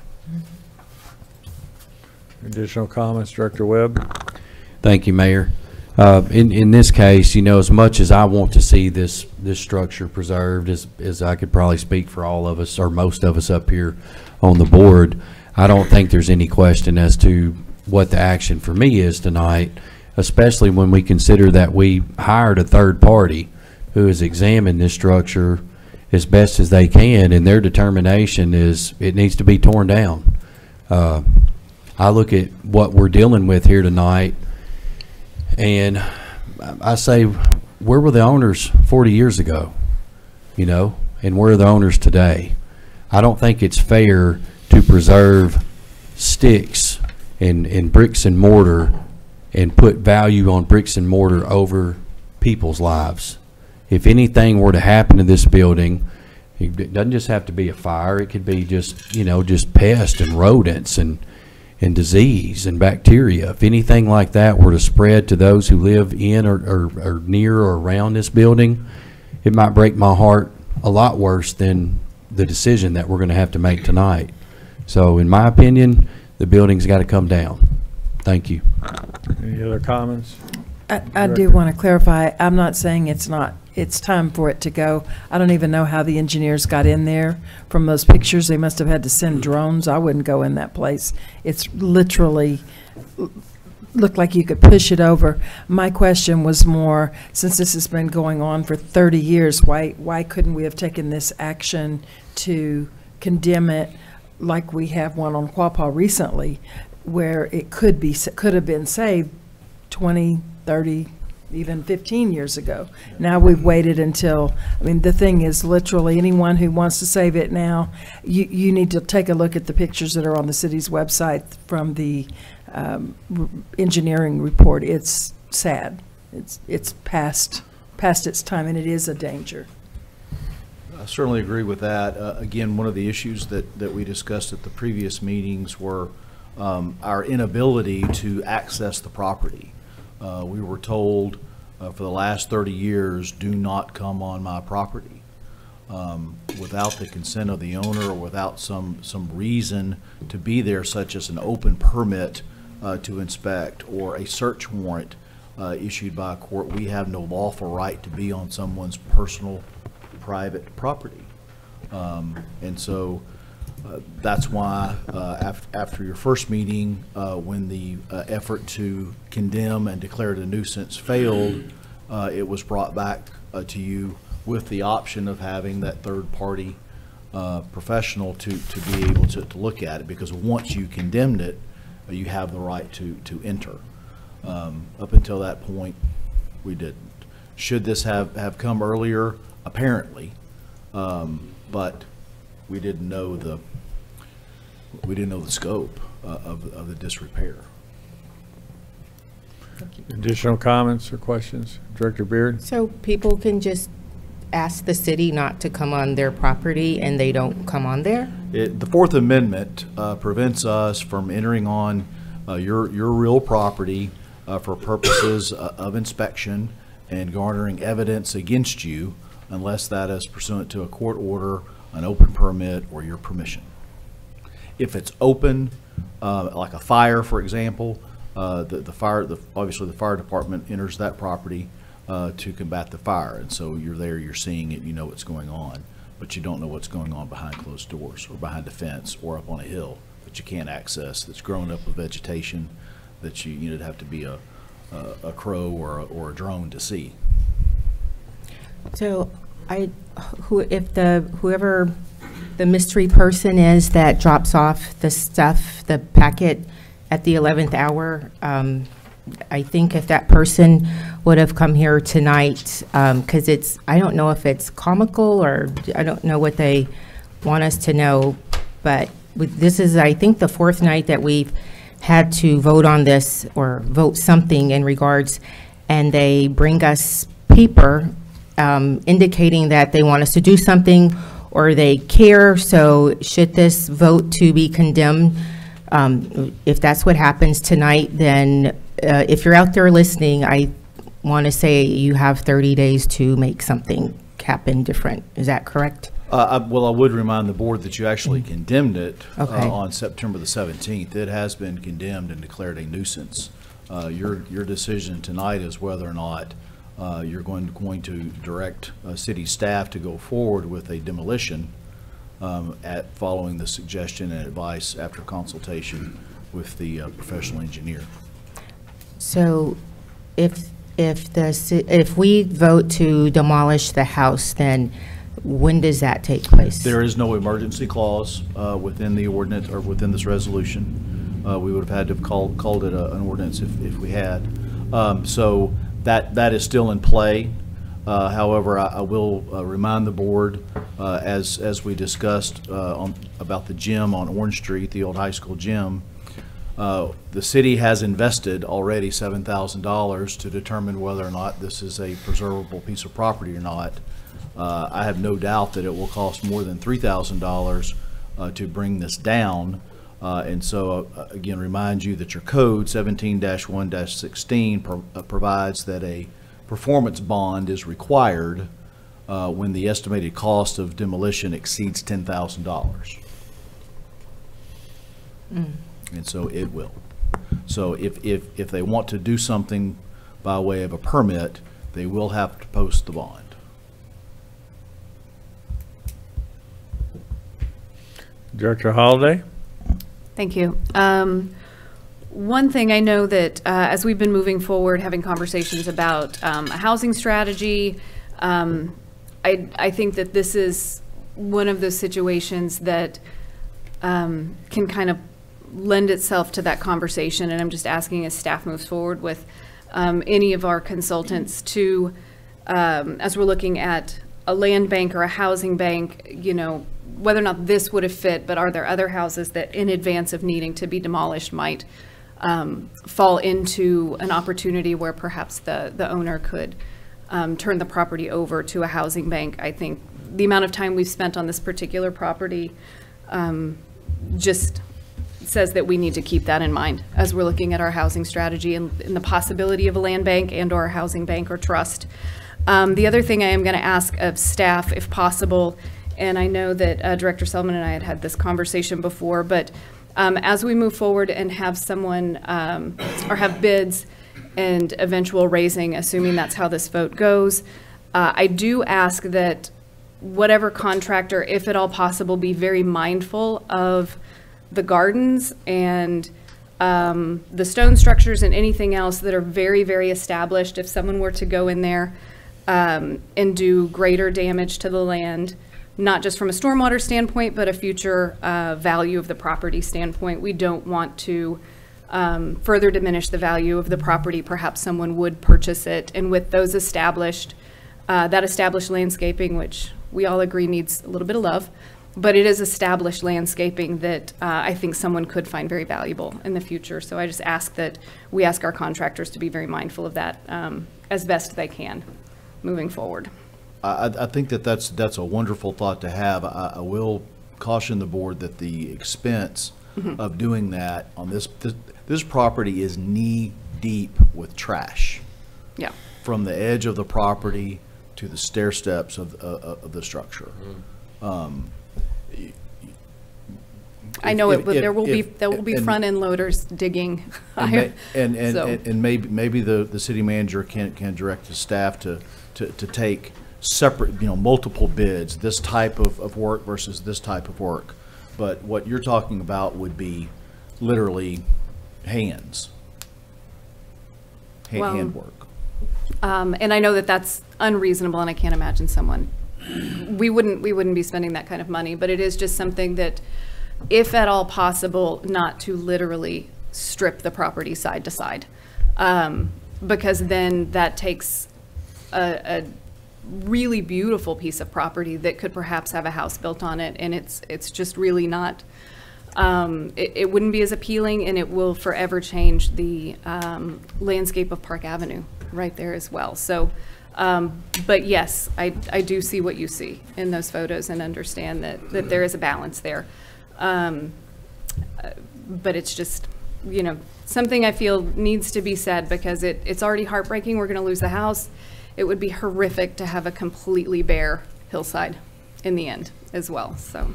Additional comments, Director Webb? Thank you, Mayor. In this case, you know, as much as I want to see this structure preserved, as I could probably speak for all of us or most of us up here on the board, I don't think there's any question as to what the action for me is tonight, especially when we consider that we hired a third party who has examined this structure as best as they can, and their determination is it needs to be torn down. I look at what we're dealing with here tonight, and I say, where were the owners 40 years ago, you know, and where are the owners today? I don't think it's fair to preserve sticks and bricks and mortar and put value on bricks and mortar over people's lives. If anything were to happen to this building, it doesn't just have to be a fire. It could be just, you know, just pests and rodents and disease and bacteria. If anything like that were to spread to those who live in or near or around this building, it might break my heart a lot worse than the decision that we're going to have to make tonight. So in my opinion, the building's got to come down. Thank you. Any other comments? I do want to clarify, I'm not saying it's time for it to go. I don't even know how the engineers got in there. From those pictures, they must have had to send drones. I wouldn't go in that place. It's literally looked like you could push it over. My question was more, since this has been going on for 30 years, why couldn't we have taken this action to condemn it like we have one on Quapaw recently, where it could have been saved 20, 30, even 15 years ago. Now we've waited until, I mean, the thing is literally anyone who wants to save it now, you need to take a look at the pictures that are on the city's website from the engineering report. It's sad. It's past its time, and it is a danger. I certainly agree with that. Again, one of the issues that we discussed at the previous meetings were our inability to access the property. We were told for the last 30 years, do not come on my property. Without the consent of the owner or without some reason to be there, such as an open permit to inspect or a search warrant issued by a court, we have no lawful right to be on someone's personal private property. And so that's why after your first meeting, when the effort to condemn and declare it a nuisance failed, it was brought back to you with the option of having that third-party professional to be able to look at it, because once you condemned it, you have the right to enter. Up until that point, we didn't. Should this have come earlier? Apparently, but we didn't know the scope of the disrepair. Additional comments or questions, Director Beard? So people can just ask the city not to come on their property, and they don't come on there? The Fourth Amendment prevents us from entering on your real property for purposes of inspection and garnering evidence against you, unless that is pursuant to a court order, an open permit, or your permission. If it's open, like a fire, for example, obviously the fire department enters that property. to combat the fire. And so you're there, you're seeing it, you know what's going on, but you don't know what's going on behind closed doors or behind a fence or up on a hill that you can't access, that's grown up with vegetation that you'd have to be a crow or a drone to see. So whoever the mystery person is that drops off the stuff, the packet at the 11th hour, I think if that person would have come here tonight, because I don't know if it's comical or I don't know what they want us to know, but this is, I think, the 4th night that we've had to vote on this or vote something in regards, and they bring us paper indicating that they want us to do something or they care. So should this vote to be condemned, if that's what happens tonight, then if you're out there listening, I want to say you have 30 days to make something happen different. Is that correct? Well, I would remind the board that you actually condemned it Okay. on September the 17th. It has been condemned and declared a nuisance. Your decision tonight is whether or not you're going to direct city staff to go forward with a demolition following the suggestion and advice after consultation with the professional engineer. So if we vote to demolish the house, then when does that take place? There is no emergency clause within the ordinance or within this resolution. We would have had to have called it an ordinance if we had. So that is still in play. However, I will remind the board, as we discussed about the gym on Orange Street, the old high school gym, the city has invested already $7,000 to determine whether or not this is a preservable piece of property or not. I have no doubt that it will cost more than $3,000 to bring this down. And so, again, remind you that your code 17-1-16 provides that a performance bond is required when the estimated cost of demolition exceeds $10,000. And so it will. So if they want to do something by way of a permit, they will have to post the bond. Director Holliday? Thank you. One thing I know that as we've been moving forward, having conversations about a housing strategy, I think that this is one of those situations that can kind of lend itself to that conversation. And I'm just asking as staff moves forward with any of our consultants to, as we're looking at a land bank or a housing bank, you know, whether or not this would have fit, but are there other houses that in advance of needing to be demolished might fall into an opportunity where perhaps the owner could turn the property over to a housing bank. I think the amount of time we've spent on this particular property just says that we need to keep that in mind as we're looking at our housing strategy and the possibility of a land bank and or a housing bank or trust. The other thing I am going to ask of staff, if possible, and I know that Director Selman and I had this conversation before, but as we move forward and have someone or have bids and eventual raising, assuming that's how this vote goes, I do ask that whatever contractor, if at all possible, be very mindful of the gardens and the stone structures and anything else that are very, very established. If someone were to go in there and do greater damage to the land, not just from a stormwater standpoint, but a future value of the property standpoint, we don't want to further diminish the value of the property. Perhaps someone would purchase it, and with those established, that established landscaping, which we all agree needs a little bit of love, but it is established landscaping that I think someone could find very valuable in the future. So I just ask that we ask our contractors to be very mindful of that as best they can moving forward. I think that's a wonderful thought to have. I will caution the board that the expense of doing that on this property is knee deep with trash. Yeah. From the edge of the property to the stair steps of the structure. I know if- there will if- be and- front end loaders digging. And maybe the city manager can direct the staff to take separate, multiple bids, this type of work versus this type of work. But what you're talking about would be literally hands, Well, handwork. And I know that that's unreasonable, and I can't imagine someone, we wouldn't be spending that kind of money, but it is just something that, if at all possible, not to literally strip the property side to side. Because then that takes a really beautiful piece of property that could perhaps have a house built on it, and it's just really not, it wouldn't be as appealing, and it will forever change the landscape of Park Avenue right there as well. So, but yes, I do see what you see in those photos and understand that there is a balance there. But it's just, something I feel needs to be said, because it's already heartbreaking. We're going to lose the house. It would be horrific to have a completely bare hillside in the end as well. So,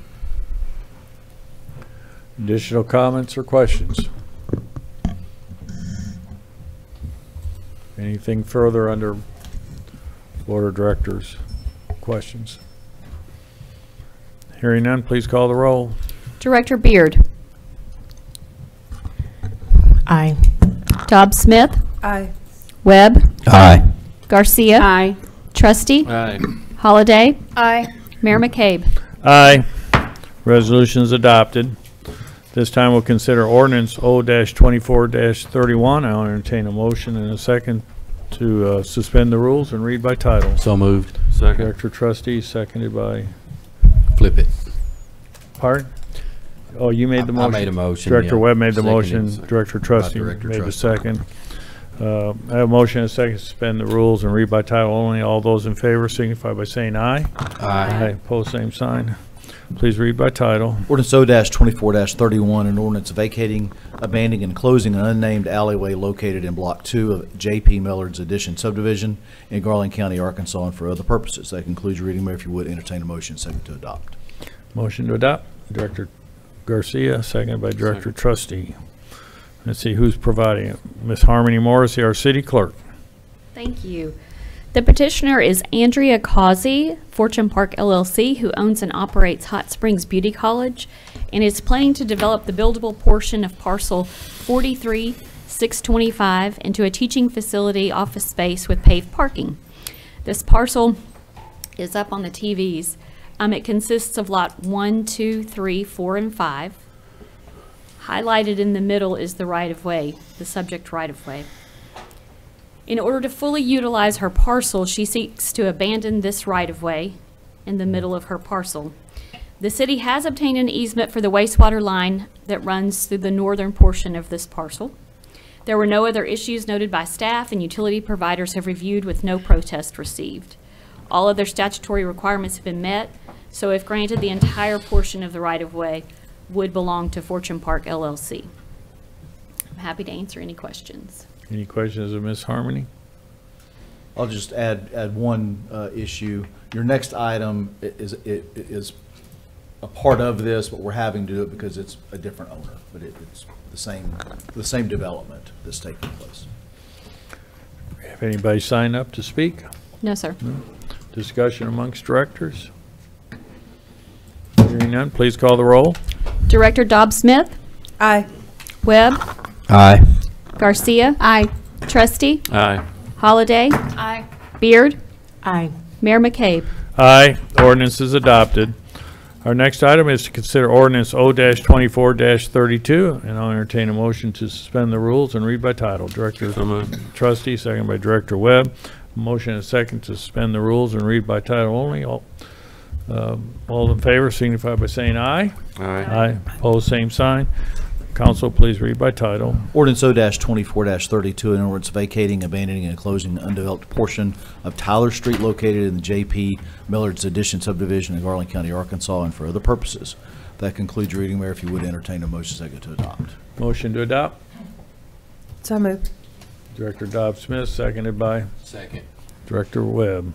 Additional comments or questions? Anything further under Board of Directors? Questions? Hearing none, please call the roll. Director Beard. Aye. Dobbs Smith. Aye. Webb. Aye. Garcia. Aye. Trustee. Aye. Holliday. aye. Mayor McCabe. Aye. Resolution is adopted. This time we'll consider ordinance O-24-31. I'll entertain a motion and a second to suspend the rules and read by title. So moved. Second. Director Trustee, seconded by, Flip it. pardon? Oh, you made the I motion? made a motion, Director yeah. Webb made the Seconded, motion. second. Director Trustee Director made the Trustee. second. I have a motion and a second to suspend the rules and read by title only. All those in favor signify by saying aye. Aye. Opposed, same sign. Please read by title. Ordinance O-24-31, an ordinance vacating, abandoning, and closing an unnamed alleyway located in Block 2 of J.P. Millard's Addition subdivision in Garland County, Arkansas, and for other purposes. That concludes your reading, Mayor. If you would, entertain a motion second to adopt. Motion to adopt, Director Garcia, seconded by Director Trustee. Let's see who's providing it. Ms. Harmony Morrissey, our city clerk. Thank you. The petitioner is Andrea Causey, Fortune Park LLC, who owns and operates Hot Springs Beauty College, and is planning to develop the buildable portion of parcel 43-625 into a teaching facility office space with paved parking. This parcel is up on the TVs. It consists of lot 1, 2, 3, 4, and 5. Highlighted in the middle is the right-of-way, the subject right-of-way. In order to fully utilize her parcel, she seeks to abandon this right-of-way in the middle of her parcel. The city has obtained an easement for the wastewater line that runs through the northern portion of this parcel. There were no other issues noted by staff, and utility providers have reviewed with no protest received. All other statutory requirements have been met, so if granted, the entire portion of the right-of-way would belong to Fortune Park LLC. I'm happy to answer any questions. Any questions of Ms. Harmony? I'll just add one issue. Your next item is a part of this, but we're having to do it because it's a different owner, but it's the same development that's taking place. Have anybody signed up to speak? No, sir. No. Discussion amongst directors? Hearing none, please call the roll. Director Dobbs Smith. Aye. Webb. Aye. Garcia. Aye. Trustee. Aye. Holliday. Aye. Beard. Aye. Mayor McCabe. Aye. Ordinance is adopted. Our next item is to consider ordinance O-24-32, and I'll entertain a motion to suspend the rules and read by title. Director Trustee, second by Director Webb. Motion and a second to suspend the rules and read by title only. All in favor signify by saying aye. Aye. Aye. Opposed, same sign. Council, please read by title. Ordinance O-24-32, an ordinance vacating, abandoning, and closing an undeveloped portion of Tyler Street located in the J.P. Millard's Addition subdivision in Garland County, Arkansas, and for other purposes. That concludes your reading, Mayor. If you would entertain a motion second to adopt. Motion to adopt. So moved. Director Dobbs Smith, seconded by Second. Director Webb.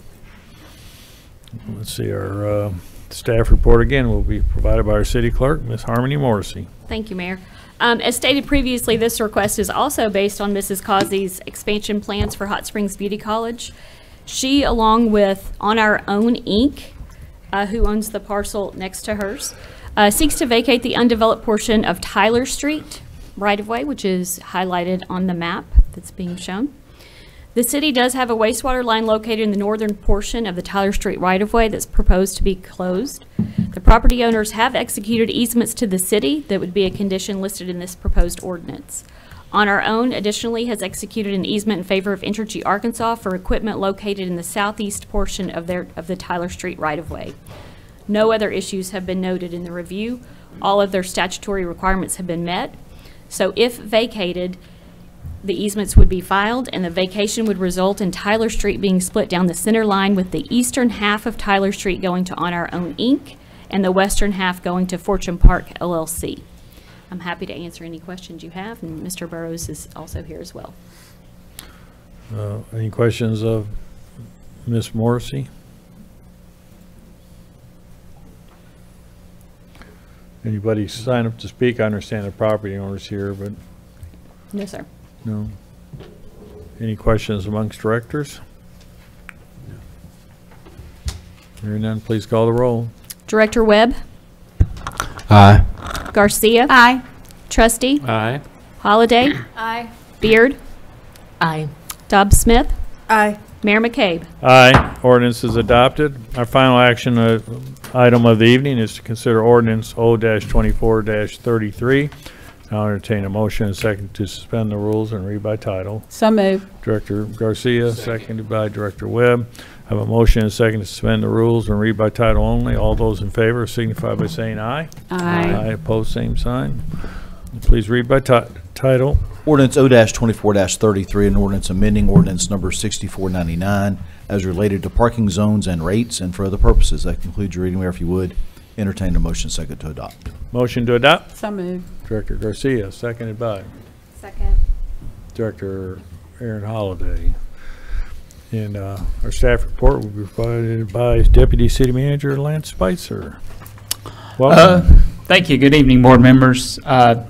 Let's see, our The staff report again will be provided by our city clerk, Ms. Harmony Morrissey. Thank you, Mayor. As stated previously, this request is also based on Mrs. Causey's expansion plans for Hot Springs Beauty College. She, along with On Our Own Inc., who owns the parcel next to hers, seeks to vacate the undeveloped portion of Tyler Street right-of-way, which is highlighted on the map that's being shown. The city does have a wastewater line located in the northern portion of the Tyler Street right-of-way that's proposed to be closed. The property owners have executed easements to the city that would be a condition listed in this proposed ordinance. On Our Own, additionally, has executed an easement in favor of Entergy Arkansas for equipment located in the southeast portion of the Tyler Street right-of-way. No other issues have been noted in the review. All of their statutory requirements have been met. So if vacated, the easements would be filed, and the vacation would result in Tyler Street being split down the center line, with the eastern half of Tyler Street going to On Our Own Inc. and the western half going to Fortune Park LLC. I'm happy to answer any questions you have, and Mr. Burrows is also here as well. Any questions of Ms. Morrissey? Anybody sign up to speak? I understand the property owners here, but No, sir. no. Any questions amongst directors? Hearing none, please call the roll. Director Webb? Aye. Garcia? Aye. Trustee? Aye. Holliday? Aye. Beard? Aye. Dobbs Smith? Aye. Mayor McCabe? Aye. Ordinance is adopted. Our final action item of the evening is to consider ordinance O-24-33. I'll entertain a motion and second to suspend the rules and read by title. So moved. Director Garcia, seconded by Director Webb. I have a motion and a second to suspend the rules and read by title only. All those in favor signify by saying aye. Aye. Aye, opposed, same sign. Please read by title. Ordinance O-24-33, an ordinance amending ordinance number 6499 as related to parking zones and rates and for other purposes. That concludes your reading, Mayor. If you would, entertain a motion second to adopt. Motion to adopt. So moved. Director Garcia, seconded by Second. Director Aaron Holliday. And our staff report will be provided by Deputy City Manager Lance Spicer. Welcome. Thank you. Good evening, board members.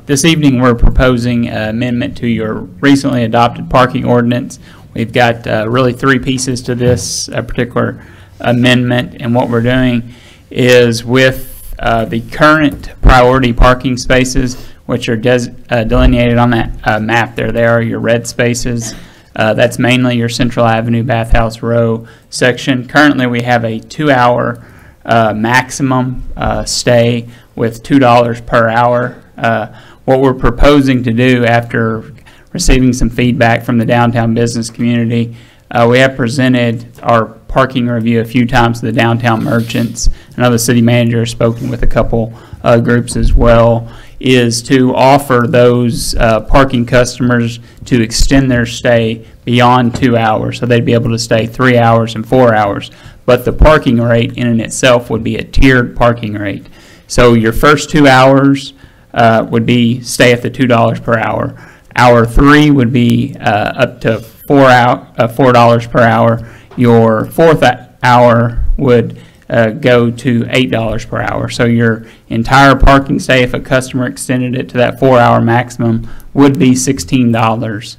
This evening, we're proposing an amendment to your recently adopted parking ordinance. We've got really three pieces to this particular amendment, and what we're doing is with the current priority parking spaces, which are delineated on that map there. They are your red spaces. That's mainly your Central Avenue, Bathhouse Row section. Currently, we have a 2-hour maximum stay with $2 per hour. What we're proposing to do after receiving some feedback from the downtown business community, we have presented our parking review a few times to the downtown merchants. I know the city manager has spoken with a couple groups as well, is to offer those parking customers to extend their stay beyond 2 hours. So they'd be able to stay 3 hours and 4 hours. But the parking rate in and itself would be a tiered parking rate. So your first 2 hours would be stay at the $2 per hour. Hour 3 would be up to $4 per hour. Your fourth hour would go to $8 per hour. So your entire parking stay, if a customer extended it to that 4-hour maximum, would be $16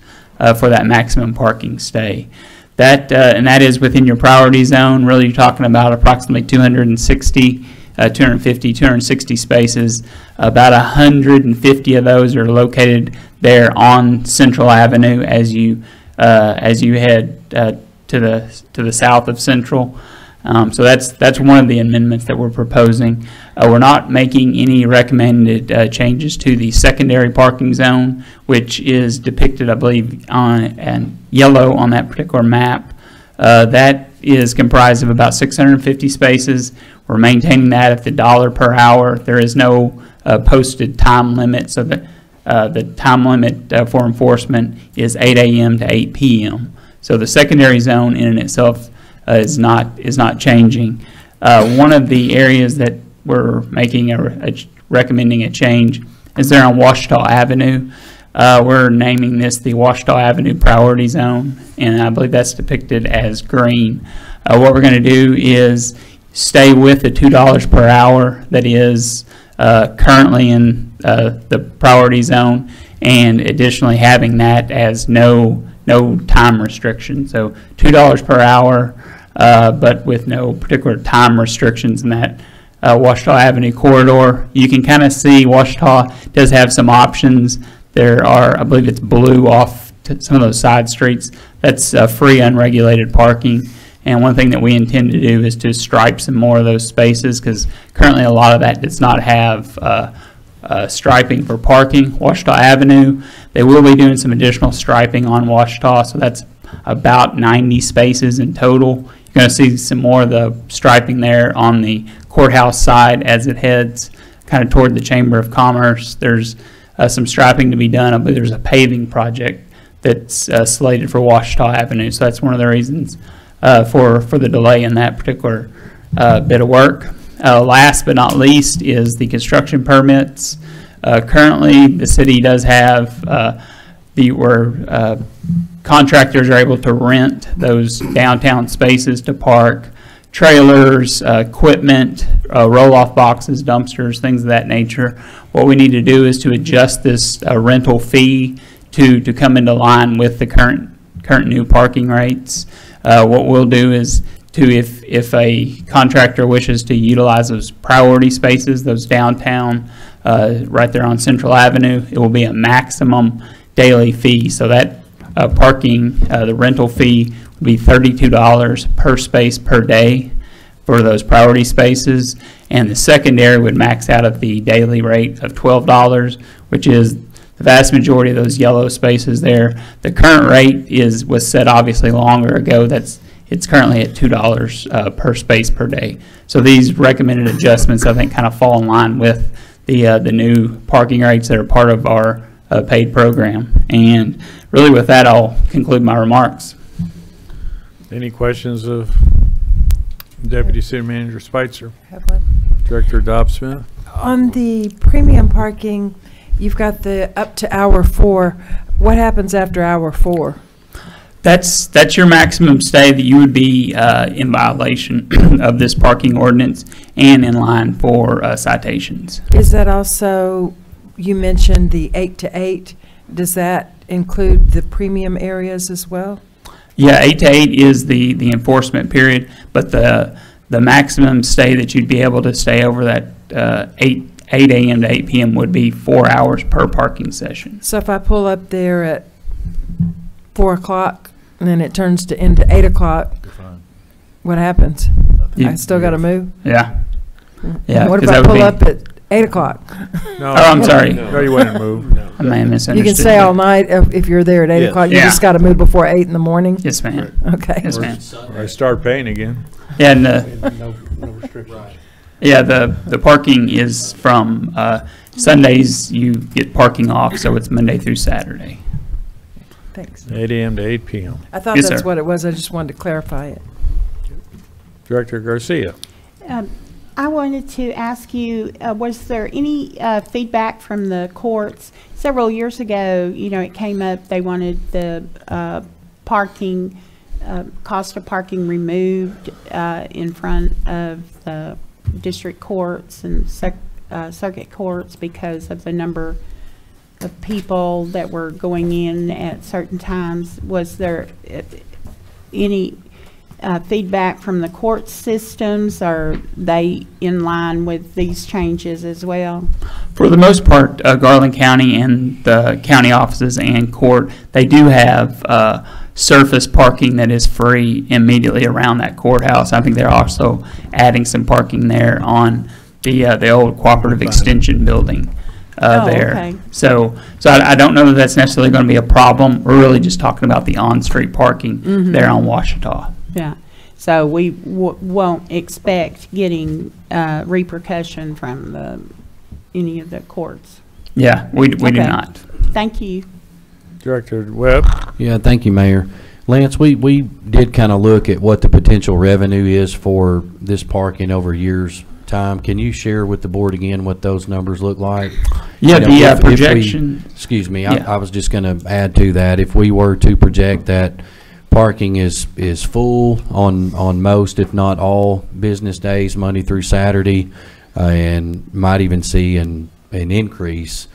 for that maximum parking stay. And that is within your priority zone. Really, you're talking about approximately 260 260 spaces. About 150 of those are located there on Central Avenue as you head to the south of Central. So that's one of the amendments that we're proposing. We're not making any recommended changes to the secondary parking zone, which is depicted, I believe, in yellow on that particular map. That is comprised of about 650 spaces. We're maintaining that at the $1 per hour. There is no posted time limit, so the time limit for enforcement is 8 a.m. to 8 p.m. So the secondary zone in and itself is not changing. One of the areas that we're making recommending a change is there on Washita Avenue. We're naming this the Washita Avenue Priority Zone, and I believe that's depicted as green. What we're going to do is stay with the $2 per hour that is currently in the priority zone, and additionally having that as no time restriction. So $2 per hour, but with no particular time restrictions in that Ouachita Avenue corridor. You can kind of see Ouachita does have some options. There are, I believe it's Blue off to some of those side streets. That's free unregulated parking. And one thing that we intend to do is to stripe some more of those spaces, because currently a lot of that does not have striping for parking. Ouachita Avenue, they will be doing some additional striping on Ouachita, so that's about 90 spaces in total. You're going to see some more of the striping there on the courthouse side as it heads kind of toward the Chamber of Commerce. There's some striping to be done. I believe there's a paving project that's slated for Ouachita Avenue, so that's one of the reasons for the delay in that particular bit of work. Last but not least is the construction permits. Currently, the city does have where contractors are able to rent those downtown spaces to park trailers, equipment, roll-off boxes, dumpsters, things of that nature. What we need to do is to adjust this rental fee to come into line with the current new parking rates. What we'll do is if a contractor wishes to utilize those priority spaces, those downtown, right there on Central Avenue, it will be a maximum daily fee. So that parking, the rental fee would be $32 per space per day for those priority spaces, and the secondary would max out at the daily rate of $12, which is the vast majority of those yellow spaces there. The current rate was set obviously longer ago. It's currently at $2 per space per day. So these recommended adjustments, I think, kind of fall in line with the new parking rates that are part of our paid program. And really with that, I'll conclude my remarks. Any questions of Deputy City Manager Spitzer? Have one. Director Dobbs-Smith? On the premium parking, you've got the up to hour 4. What happens after hour 4? That's your maximum stay that you would be in violation of this parking ordinance and in line for citations. Is that also, you mentioned the 8 to 8, does that include the premium areas as well? Yeah, 8 to 8 is the enforcement period, but the maximum stay that you'd be able to stay over that 8 a.m. to 8 p.m. would be 4 hours per parking session. So if I pull up there at 4 o'clock and then it turns to into 8 o'clock, what happens? I still got to move? Yeah. Yeah. What if I pull up at 8 o'clock? No, I'm sorry. No, you wouldn't move. No. I may have misunderstood. You can stay all night if you're there at 8 o'clock. You just got to move before 8 in the morning? Yes, ma'am. Okay. Yes, ma'am. Or start paying again. Yeah, and no restrictions. Yeah, the parking is from Sundays you get parking off, so it's Monday through Saturday. Thanks. 8 a.m. to 8 p.m. I thought Yes, that's sir. what it was. I just wanted to clarify it. Director Garcia? I wanted to ask you, was there any feedback from the courts? Several years ago, it came up, they wanted the parking, cost of parking removed in front of the district courts and circuit courts because of the number of people that were going in at certain times. Was there any feedback from the court systems? Are they in line with these changes as well? For the most part, Garland County and the county offices and court, they do have surface parking that is free immediately around that courthouse. I think they're also adding some parking there on the old cooperative extension building there. Okay. So I don't know that that's necessarily going to be a problem. We're really just talking about the on-street parking there on Ouachita. Yeah. So we won't expect getting repercussion from any of the courts. Yeah, we do not. Thank you. Director Webb? Yeah, thank you, Mayor. Lance, we did kind of look at what the potential revenue is for this parking over years' time. Can you share with the board again what those numbers look like? Yeah, You know, the projection. excuse me, Yeah. I was just going to add to that. If we were to project that parking is full on most, if not all, business days, Monday through Saturday, and might even see an increase,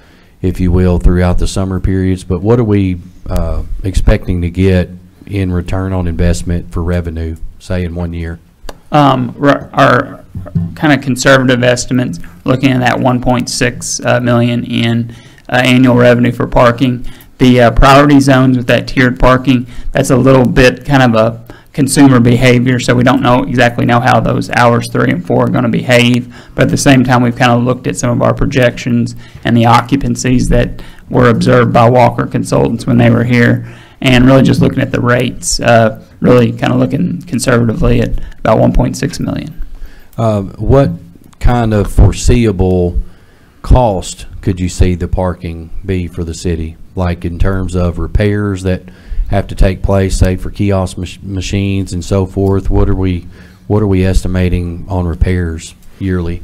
if you will, throughout the summer periods. But what are we expecting to get in return on investment for revenue, say in 1 year? Our kind of conservative estimates, looking at that 1.6 million in annual revenue for parking. The priority zones with that tiered parking, that's a little bit kind of a consumer behavior, so we don't exactly know how those hours 3 and 4 are going to behave. But at the same time, we've kind of looked at some of our projections and the occupancies that were observed by Walker Consultants when they were here, and really just looking at the rates, really kind of looking conservatively at about 1.6 million. What kind of foreseeable cost could you see the parking be for the city? Like in terms of repairs that have to take place, say for kiosk machines and so forth? What are we estimating on repairs yearly?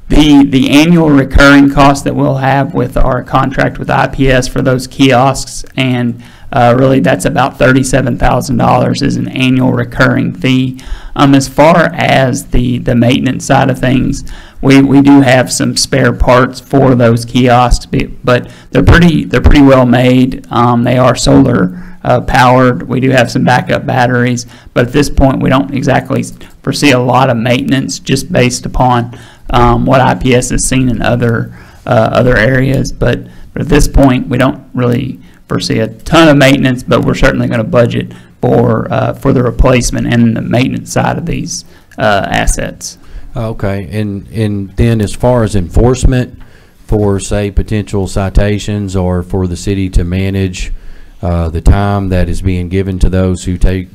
The annual recurring cost that we'll have with our contract with IPS for those kiosks, and really that's about $37,000 is an annual recurring fee. As far as the maintenance side of things, we do have some spare parts for those kiosks, but they're pretty well made. They are solar powered. We do have some backup batteries, but at this point we don't exactly foresee a lot of maintenance, just based upon what IPS has seen in other areas. But at this point we don't really foresee a ton of maintenance, but we're certainly going to budget for the replacement and the maintenance side of these assets. Okay, and then as far as enforcement for, say, potential citations, or for the city to manage the time that is being given to those who take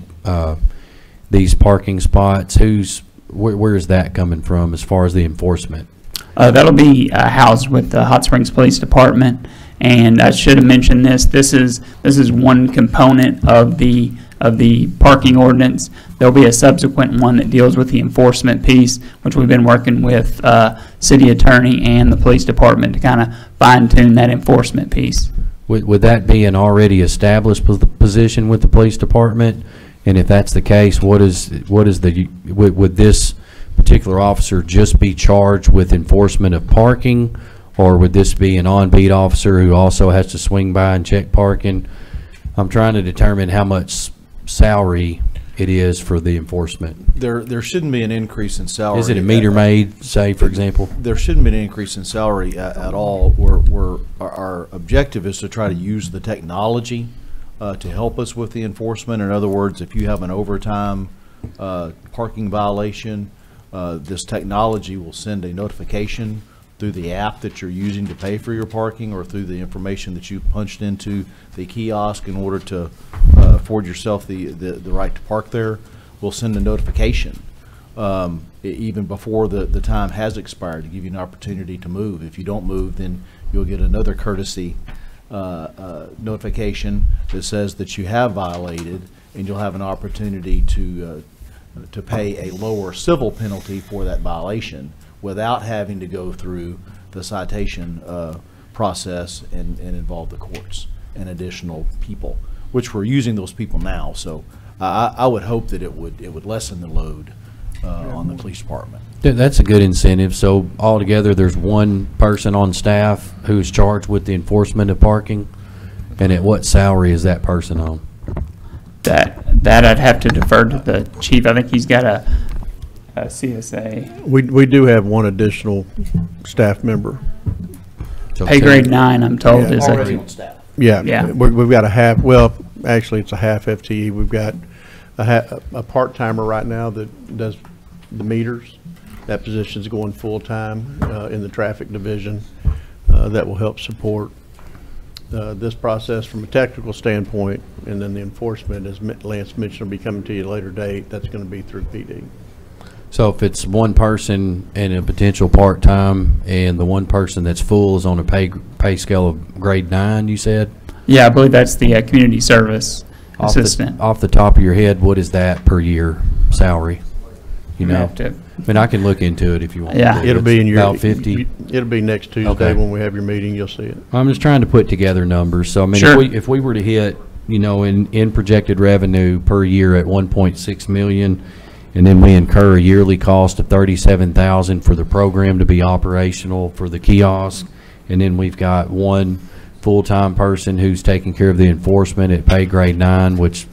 these parking spots, where is that coming from as far as the enforcement? That'll be housed with the Hot Springs Police Department, and I should have mentioned this. This is one component of the parking ordinance. There'll be a subsequent one that deals with the enforcement piece, which we've been working with city attorney and the police department to kind of fine tune that enforcement piece. Would that be an already established position with the police department? And if that's the case, would this particular officer just be charged with enforcement of parking, or would this be an on-beat officer who also has to swing by and check parking? I'm trying to determine how much salary it is for the enforcement. There shouldn't be an increase in salary. Is it a meter maid, say, for example? There shouldn't be an increase in salary at all. Our objective is to try to use the technology to help us with the enforcement. In other words, if you have an overtime parking violation, this technology will send a notification through the app that you're using to pay for your parking, or through the information that you punched into the kiosk in order to afford yourself the right to park there. We'll send a notification even before the time has expired, to give you an opportunity to move. If you don't move, then you'll get another courtesy notification that says that you have violated, and you'll have an opportunity to pay a lower civil penalty for that violation, without having to go through the citation process and involve the courts and additional people, which we're using those people now. So I would hope that it would lessen the load on the police department. That's a good incentive. So altogether, there's one person on staff who's charged with the enforcement of parking, and at what salary is that person on? That I'd have to defer to the chief. I think he's got a CSA. We do have one additional staff member. Pay grade 9, I'm told, is already on staff. Yeah. We've got a half. Well, actually, it's a half FTE. We've got a part timer right now that does the meters. That position's going full time in the traffic division. That will help support this process from a technical standpoint, and then the enforcement, as Lance mentioned, will be coming to you at a later date. That's going to be through PD. So if it's one person and a potential part-time, and the one person that's full is on a pay scale of grade 9, you said? Yeah, I believe that's the community service assistant. Off the top of your head, what is that per year salary? You know, I mean, I can look into it if you want. Yeah, it'll be in your about 50. It'll be next Tuesday when we have your meeting. You'll see it. I'm just trying to put together numbers. So I mean, sure. if we were to hit you know, in projected revenue per year at 1.6 million. And then we incur a yearly cost of $37,000 for the program to be operational for the kiosk. And then we've got one full-time person who's taking care of the enforcement at pay grade 9, which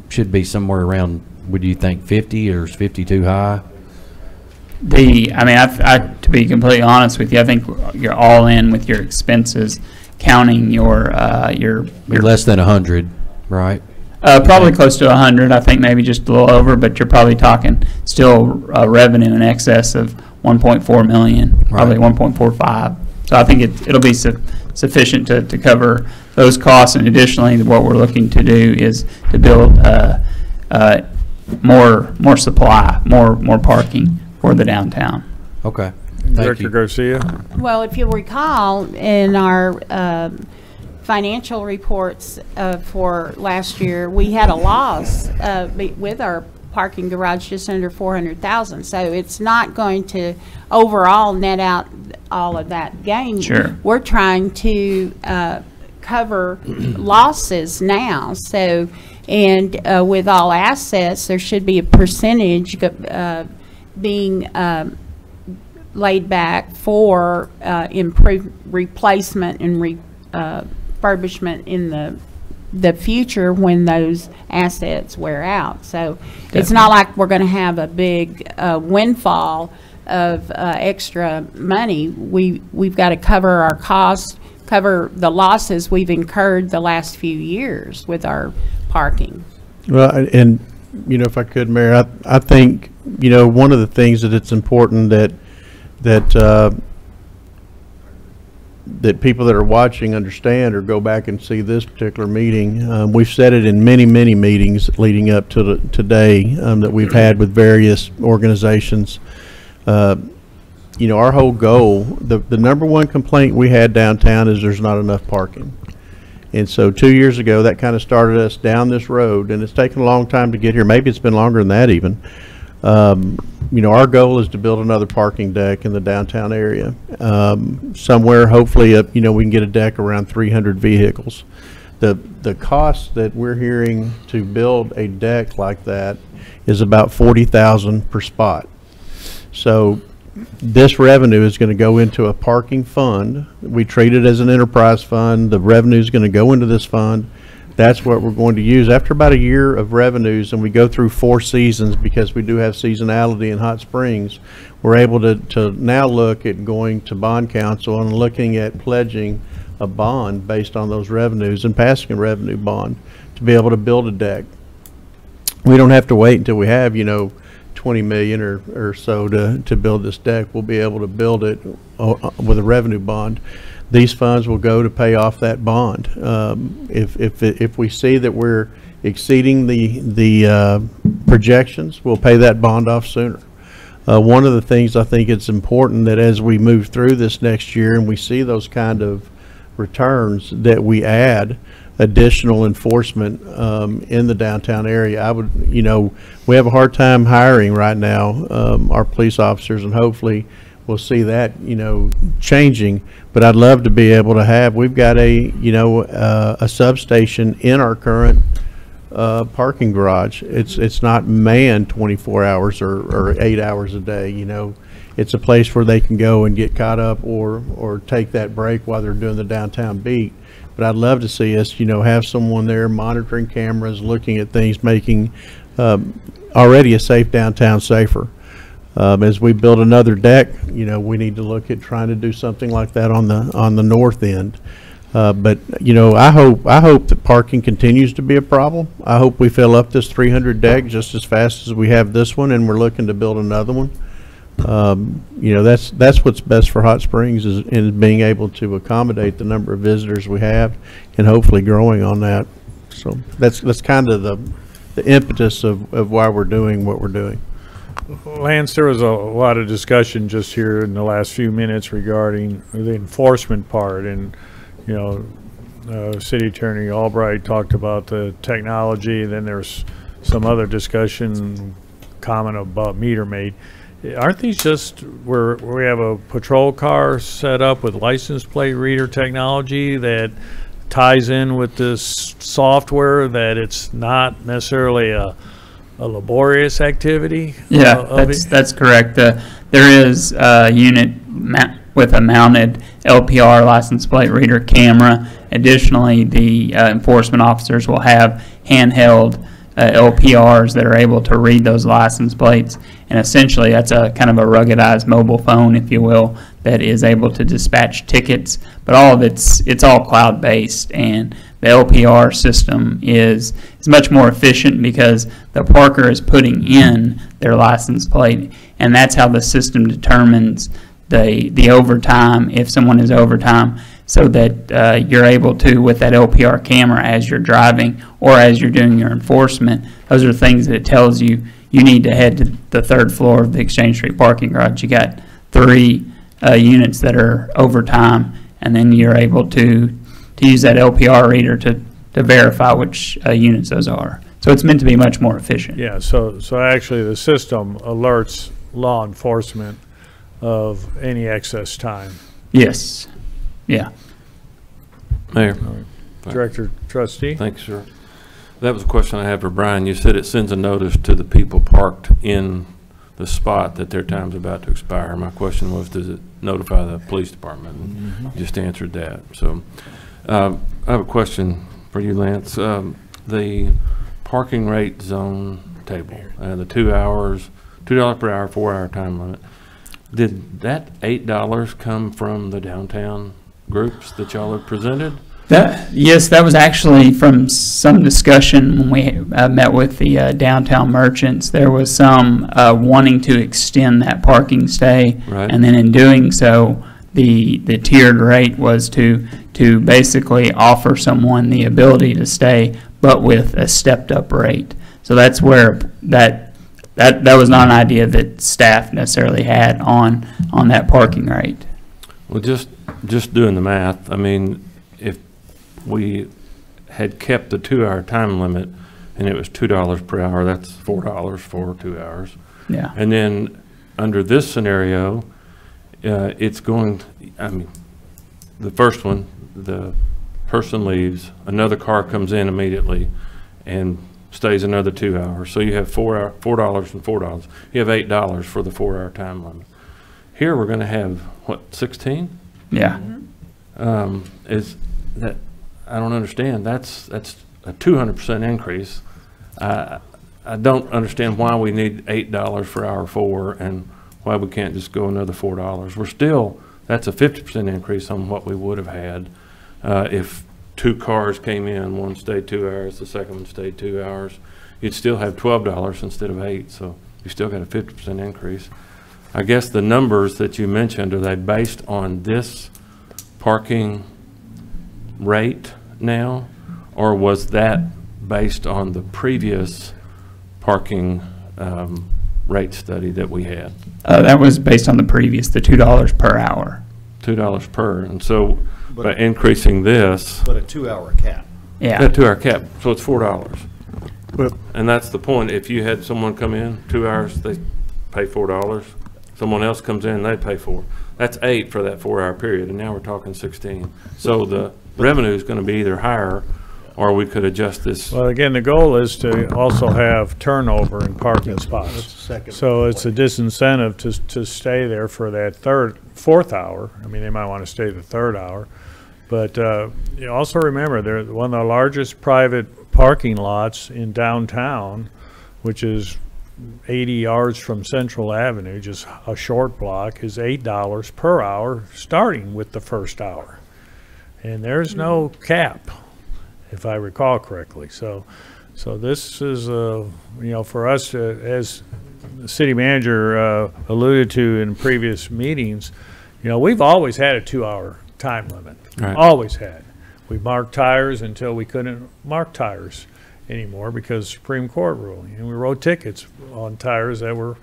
should be somewhere around, would you think 50, or is 50 too high? I mean, I to be completely honest with you, I think you're all in with your expenses, counting your less than 100, right? Probably close to 100. I think maybe just a little over, but you're probably talking still revenue in excess of 1.4 million, probably 1.45. So I think it'll be sufficient to cover those costs. And additionally, what we're looking to do is to build more supply, more parking for the downtown. Okay. Director Garcia? Well, if you'll recall, in our financial reports for last year, we had a loss with our parking garage just under 400,000. So it's not going to overall net out all of that gain. Sure. We're trying to cover losses now. So, and with all assets, there should be a percentage being laid back for improved replacement and refurbishment in the future when those assets wear out. So it's not like we're going to have a big windfall of extra money. We've got to cover our costs, cover the losses we've incurred the last few years with our parking. Well, and you know, if I could, Mayor, I think, you know, one of the things that it's important that people that are watching understand or go back and see this particular meeting. We've said it in many meetings leading up to today that we've had with various organizations. You know, our whole goal, the number one complaint we had downtown is there's not enough parking. And so 2 years ago, that kind of started us down this road, and it's taken a long time to get here. Maybe it's been longer than that even. You know, our goal is to build another parking deck in the downtown area. Somewhere, hopefully, you know, we can get a deck around 300 vehicles. The cost that we're hearing to build a deck like that is about $40,000 per spot. So this revenue is going to go into a parking fund. We treat it as an enterprise fund. The revenue is going to go into this fund. That's what we're going to use. After about a year of revenues, and we go through 4 seasons because we do have seasonality in Hot Springs, we're able to now look at going to bond council and looking at pledging a bond based on those revenues and passing a revenue bond to be able to build a deck. We don't have to wait until we have, you know, 20 million or so to build this deck. We'll be able to build it with a revenue bond. These funds will go to pay off that bond. If we see that we're exceeding the projections, we'll pay that bond off sooner. One of the things I think it's important that as we move through this next year and we see those kind of returns, that we add additional enforcement in the downtown area. I would, you know, we have a hard time hiring right now our police officers, and hopefully we'll see that, you know, changing. But I'd love to be able to have, we've got a, you know, a substation in our current parking garage. It's not manned 24 hours or 8 hours a day, you know. It's a place where they can go and get caught up or take that break while they're doing the downtown beat. But I'd love to see us, you know, have someone there monitoring cameras, looking at things, making already a safe downtown safer. As we build another deck, you know, we need to look at trying to do something like that on the north end. But you know, I hope that parking continues to be a problem. I hope we fill up this 300 deck just as fast as we have this one, and we're looking to build another one. You know, that's what's best for Hot Springs is being able to accommodate the number of visitors we have, and hopefully growing on that. So that's kind of the impetus of why we're doing what we're doing. Lance, there was a lot of discussion just here in the last few minutes regarding the enforcement part, and you know, City Attorney Albright talked about the technology. Then there's some other discussion, comment about meter maid. Aren't these just where we have a patrol car set up with license plate reader technology that ties in with this software, that it's not necessarily a laborious activity? Yeah, that's correct. There is a unit with a mounted LPR license plate reader camera. Additionally, the enforcement officers will have handheld LPRs that are able to read those license plates. And essentially, that's a kind of a ruggedized mobile phone, if you will, that is able to dispatch tickets. But all of it's all cloud-based, and the LPR system is much more efficient because the parker is putting in their license plate, and that's how the system determines the overtime, if someone is overtime, so that you're able to, with that LPR camera as you're driving or as you're doing your enforcement, those are things that it tells you you need to head to the third floor of the Exchange Street parking garage. You got 3 units that are overtime, and then you're able to use that LPR reader to verify which units those are. So it's meant to be much more efficient. Yeah, so actually the system alerts law enforcement of any excess time. Yes. Yeah. Mayor. Director Trustee. Thanks, sir. That was a question I had for Brian. You said it sends a notice to the people parked in the spot that their time's about to expire. My question was, does it notify the police department? And you just answered that. So I have a question for you, Lance. The parking rate zone table, the 2 hours, $2 per hour, 4-hour time limit. Did that $8 come from the downtown groups that y'all have presented? Yes, that was actually from some discussion when we met with the downtown merchants. There was some wanting to extend that parking stay, right. And then in doing so, the tiered rate was to basically offer someone the ability to stay, but with a stepped up rate. So that's where that was not an idea that staff necessarily had on that parking rate. Well, just doing the math, I mean, if we had kept the 2-hour time limit and it was $2 per hour, that's $4 for 2 hours. Yeah. And then under this scenario, it's going, I mean, the first one, the person leaves, another car comes in immediately and stays another 2 hours. So you have $4 and $4. You have $8 for the 4-hour time limit. Here we're going to have, what, 16? Yeah. Is that, I don't understand. That's a 200% increase. I don't understand why we need $8 for hour 4 and why we can't just go another $4. We're still, that's a 50% increase on what we would have had if 2 cars came in, one stayed 2 hours, the second one stayed 2 hours. You'd still have $12 instead of $8, so you still got a 50% increase. I guess the numbers that you mentioned, are they based on this parking rate now, or was that based on the previous parking rate study that we had? That was based on the previous, the $2 per hour. $2 per, and so by increasing this. But a 2-hour cap. Yeah. A 2-hour cap, so it's $4. And that's the point. If you had someone come in 2 hours, they pay $4. Someone else comes in, they pay $4. That's $8 for that 4-hour period, and now we're talking 16. So the revenue is going to be either higher, or we could adjust this. Well, again, the goal is to also have turnover in parking spots. So it's a disincentive to stay there for that fourth hour. I mean, they might want to stay the 3rd hour. But you also remember, they're one of the largest private parking lots in downtown, which is 80 yards from Central Avenue, just a short block, is $8 per hour, starting with the 1st hour. And there's no cap, if I recall correctly. So this is, you know, for us, as the city manager alluded to in previous meetings, you know, we've always had a 2-hour time limit. Right. Always had. We marked tires until we couldn't mark tires anymore because Supreme Court ruling, and we wrote tickets on tires that were,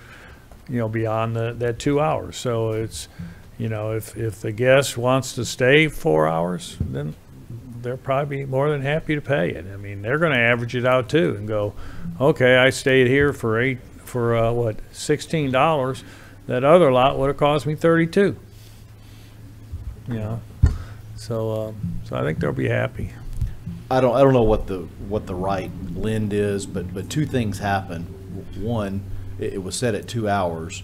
you know, beyond that 2 hours. So it's, you know, if the guest wants to stay 4 hours, then they'll probably be more than happy to pay it. I mean, they're going to average it out too and go, okay, I stayed here for what, $16. That other lot would have cost me $32. You know, So I think they'll be happy. I don't know what the right blend is, but two things happened. One, it was set at 2 hours.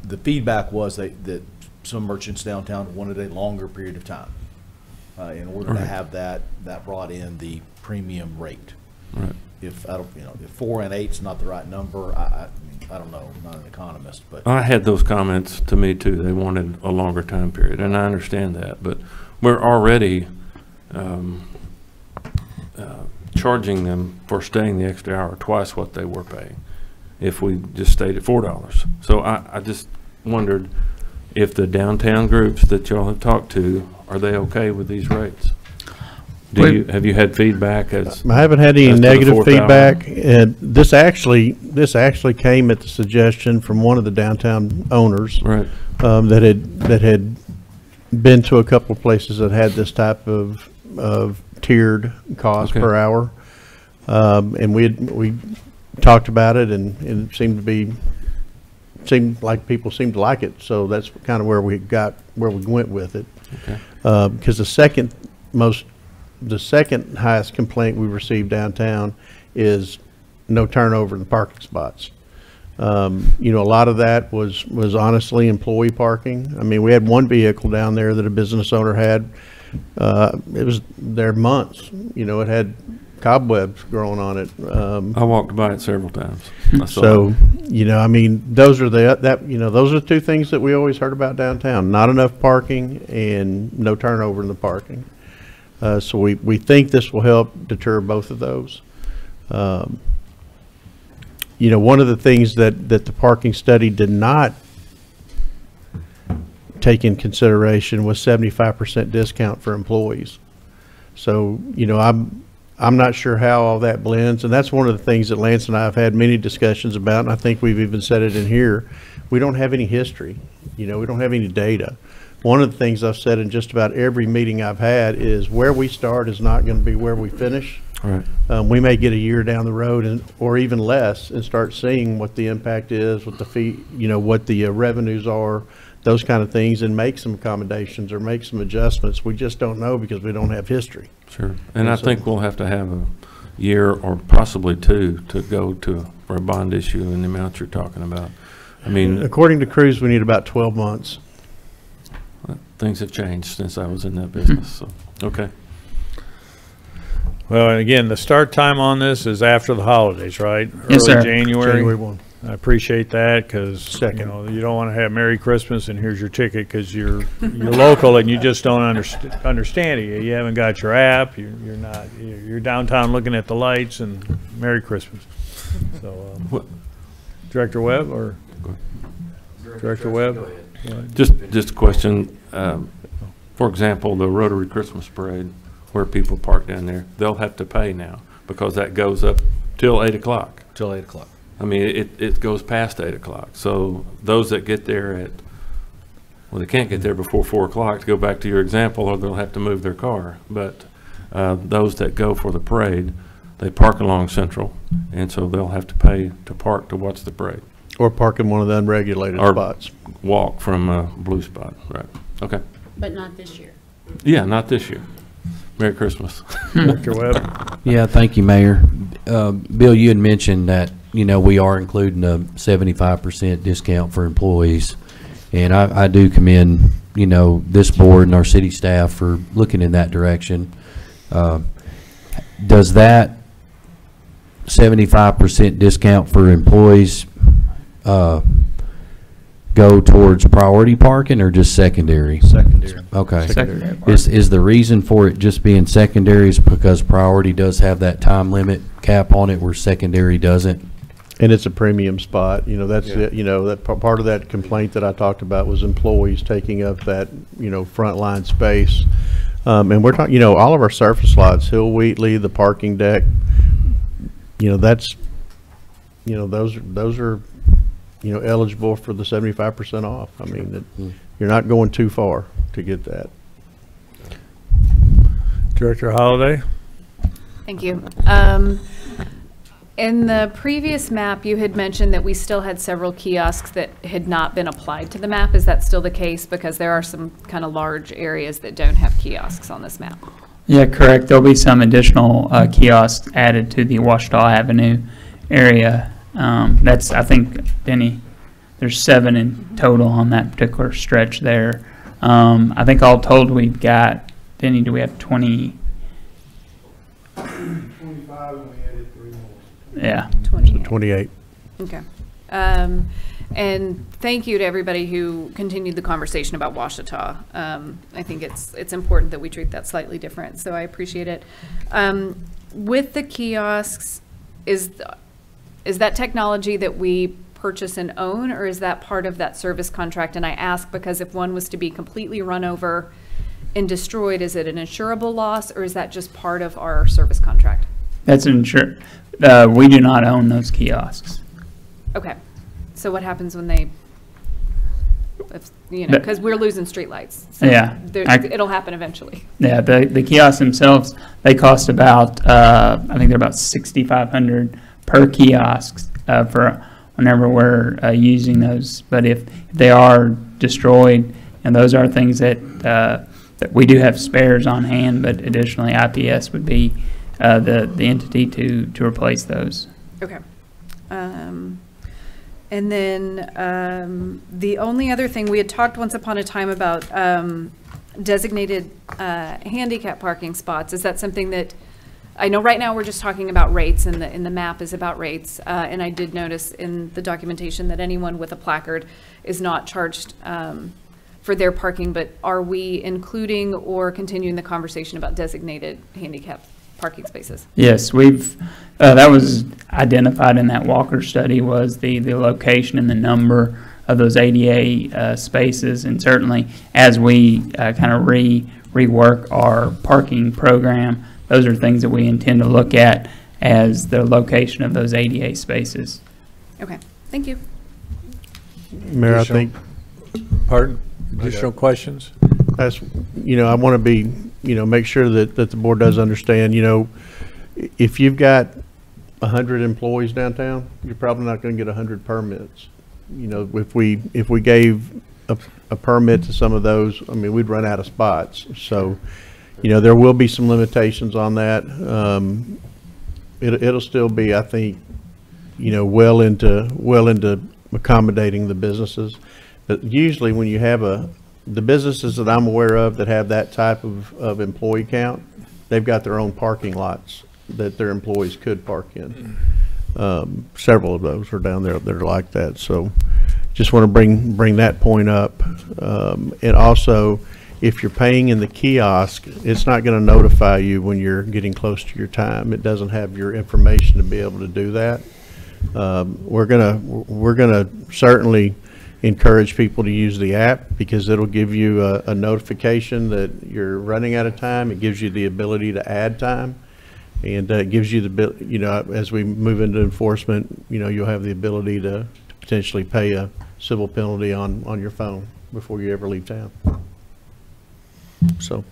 The feedback was that some merchants downtown wanted a longer period of time in order to have that brought in the premium rate. Right. If 4 and 8's not the right number, I don't know. I'm not an economist, but I had those comments to me too. They wanted a longer time period, and I understand that. But we're already charging them for staying the extra hour twice what they were paying if we just stayed at $4. So I just wondered if the downtown groups that y'all have talked to, are they okay with these rates? Have you had feedback? I haven't had any negative feedback. And this actually came at the suggestion from one of the downtown owners, right? That had been to a couple of places that had this type of tiered cost per hour, and we talked about it, and it seemed like people seemed to like it. So that's kind of where we went with it. Okay. Because the second highest complaint we received downtown is no turnover in the parking spots. A lot of that was honestly employee parking. I mean, we had one vehicle down there that a business owner had. It was there months. It had cobwebs growing on it. I walked by it several times. So, I mean, those are those are two things that we always heard about downtown: not enough parking and no turnover in the parking. So we think this will help deter both of those. One of the things that the parking study did not take in consideration was 75% discount for employees. So, I'm not sure how all that blends, and that's one of the things that Lance and I have had many discussions about, and I think we've even said it in here. We don't have any history. We don't have any data. One of the things I've said in just about every meeting I've had is where we start is not going to be where we finish. Right. We may get a year down the road or even less and start seeing what the impact is, what the fee, what the revenues are, those kind of things, and make some accommodations or make some adjustments. We just don't know because we don't have history. Sure. And I think we'll have to have a year or possibly two to go for a bond issue in the amount you're talking about. I mean, according to Cruz, we need about 12 months. Things have changed since I was in that business. So, okay. Well, and again, the start time on this is after the holidays, right? Yes, Early sir. January 1. I appreciate that because you don't want to have Merry Christmas and here's your ticket because you're local and you just don't understand it. You haven't got your app. You're downtown looking at the lights and Merry Christmas. So, Director Webb or Director Webb? Just a question. For example, the Rotary Christmas Parade, where people park down there, they'll have to pay now because that goes up till 8 o'clock. Till 8 o'clock. I mean, it goes past 8 o'clock. So those that get there they can't get there before 4 o'clock, to go back to your example, or they'll have to move their car. But those that go for the parade, they park along Central, and so they'll have to pay to park to watch the parade. Or park in one of the unregulated spots. Walk from a blue spot, right. Okay. But not this year. Yeah, not this year. Merry Christmas. Director Webb? Yeah, thank you, Mayor. Bill, you had mentioned that, we are including a 75% discount for employees. And I do commend, this board and our city staff for looking in that direction. Does that 75% discount for employees go towards priority parking or just secondary? Secondary. Okay. Secondary. Is the reason for it just being secondary is because priority does have that time limit cap on it where secondary doesn't? And it's a premium spot. That's it. That part of that complaint that I talked about was employees taking up that, frontline space. And we're talking, all of our surface lots, Hill Wheatley, the parking deck, that's, those are, eligible for the 75% off. I mean, you're not going too far to get that. Director Holliday? Thank you. In the previous map, you had mentioned that we still had several kiosks that had not been applied to the map. Is that still the case? Because there are some kind of large areas that don't have kiosks on this map. Yeah, correct. There'll be some additional kiosks added to the Washita Avenue area. That's, I think, Denny, there's 7 in total on that particular stretch there. I think all told we've got, Denny, do we have 20? 25 and we added 3 more. Yeah. 28. Okay. And thank you to everybody who continued the conversation about Washita. I think it's important that we treat that slightly different, so I appreciate it. With the kiosks, is that technology that we purchase and own, or is that part of that service contract? And I ask because if one was to be completely run over and destroyed, is it an insurable loss, or is that just part of our service contract? That's insured. We do not own those kiosks. Okay. So what happens when they, because we're losing streetlights. So yeah. It'll happen eventually. Yeah, the kiosks themselves, they cost about, I think they're about $6,500 per kiosk for whenever we're using those. But if they are destroyed, and those are things that we do have spares on hand, but additionally IPS would be the entity to replace those. Okay. And then the only other thing, we had talked once upon a time about designated handicap parking spots. Is that something that, I know right now we're just talking about rates, and the map is about rates. And I did notice in the documentation that anyone with a placard is not charged for their parking, but are we including or continuing the conversation about designated handicap parking spaces? Yes, we've, that was identified in that Walker study, was the location and the number of those ADA spaces. And certainly as we kind of rework our parking program, those are things that we intend to look at as the location of those ADA spaces. Okay, thank you. Mayor, I think. Pardon? Additional questions? That's, I want to be, make sure that the board does understand, if you've got 100 employees downtown, you're probably not going to get 100 permits. If we gave a permit to some of those, I mean, we'd run out of spots. So, there will be some limitations on that. It'll still be, I think, well into accommodating the businesses. But usually when you have the businesses that I'm aware of that have that type of employee count, they've got their own parking lots that their employees could park in. Several of those are down there that are like that. So just want to bring that point up. And also, if you're paying in the kiosk, it's not going to notify you when you're getting close to your time. It doesn't have your information to be able to do that. We're gonna certainly encourage people to use the app because it'll give you a notification that you're running out of time. It gives you the ability to add time, and it gives you the, as we move into enforcement, you'll have the ability to potentially pay a civil penalty on your phone before you ever leave town. So,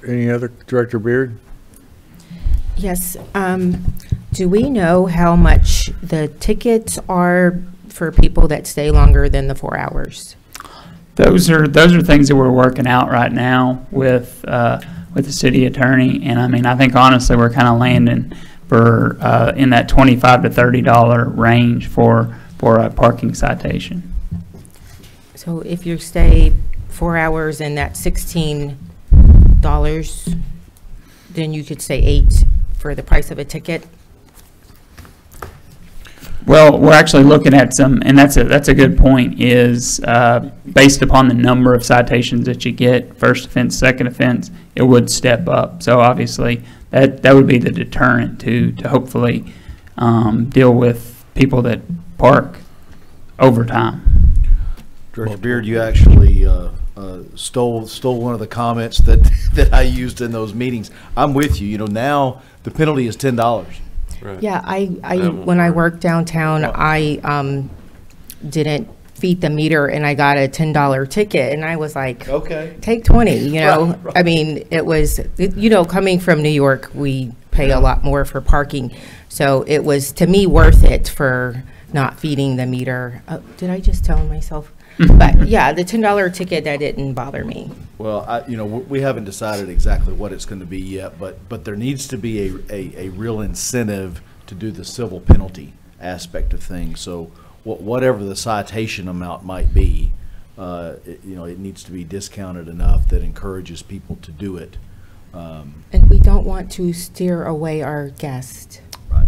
any other, Director Beard? Yes. Do we know how much the tickets are for people that stay longer than the 4 hours? Those are things that we're working out right now with the city attorney, and I mean, I think honestly we're kind of landing for in that $25 to $30 range for a parking citation. So if you stay 4 hours and that's $16, then you could say $8 for the price of a ticket. Well, we're actually looking at some, and that's a good point, is based upon the number of citations that you get, first offense, second offense, it would step up. So obviously that would be the deterrent to hopefully deal with people that park over time. Director Beard, you actually stole one of the comments that I used in those meetings. I'm with you. Now the penalty is $10. Right. Yeah, I when I worked downtown, I didn't feed the meter and I got a $10 ticket, and I was like, okay, take 20. Right. I mean, it was, coming from New York, we pay a lot more for parking. So it was, to me, worth it for not feeding the meter. Did I just tell myself? But yeah, the $10 ticket, that didn't bother me. Well, we haven't decided exactly what it's going to be yet, but there needs to be a real incentive to do the civil penalty aspect of things. So whatever the citation amount might be, it needs to be discounted enough that encourages people to do it. And we don't want to steer away our guests. Right.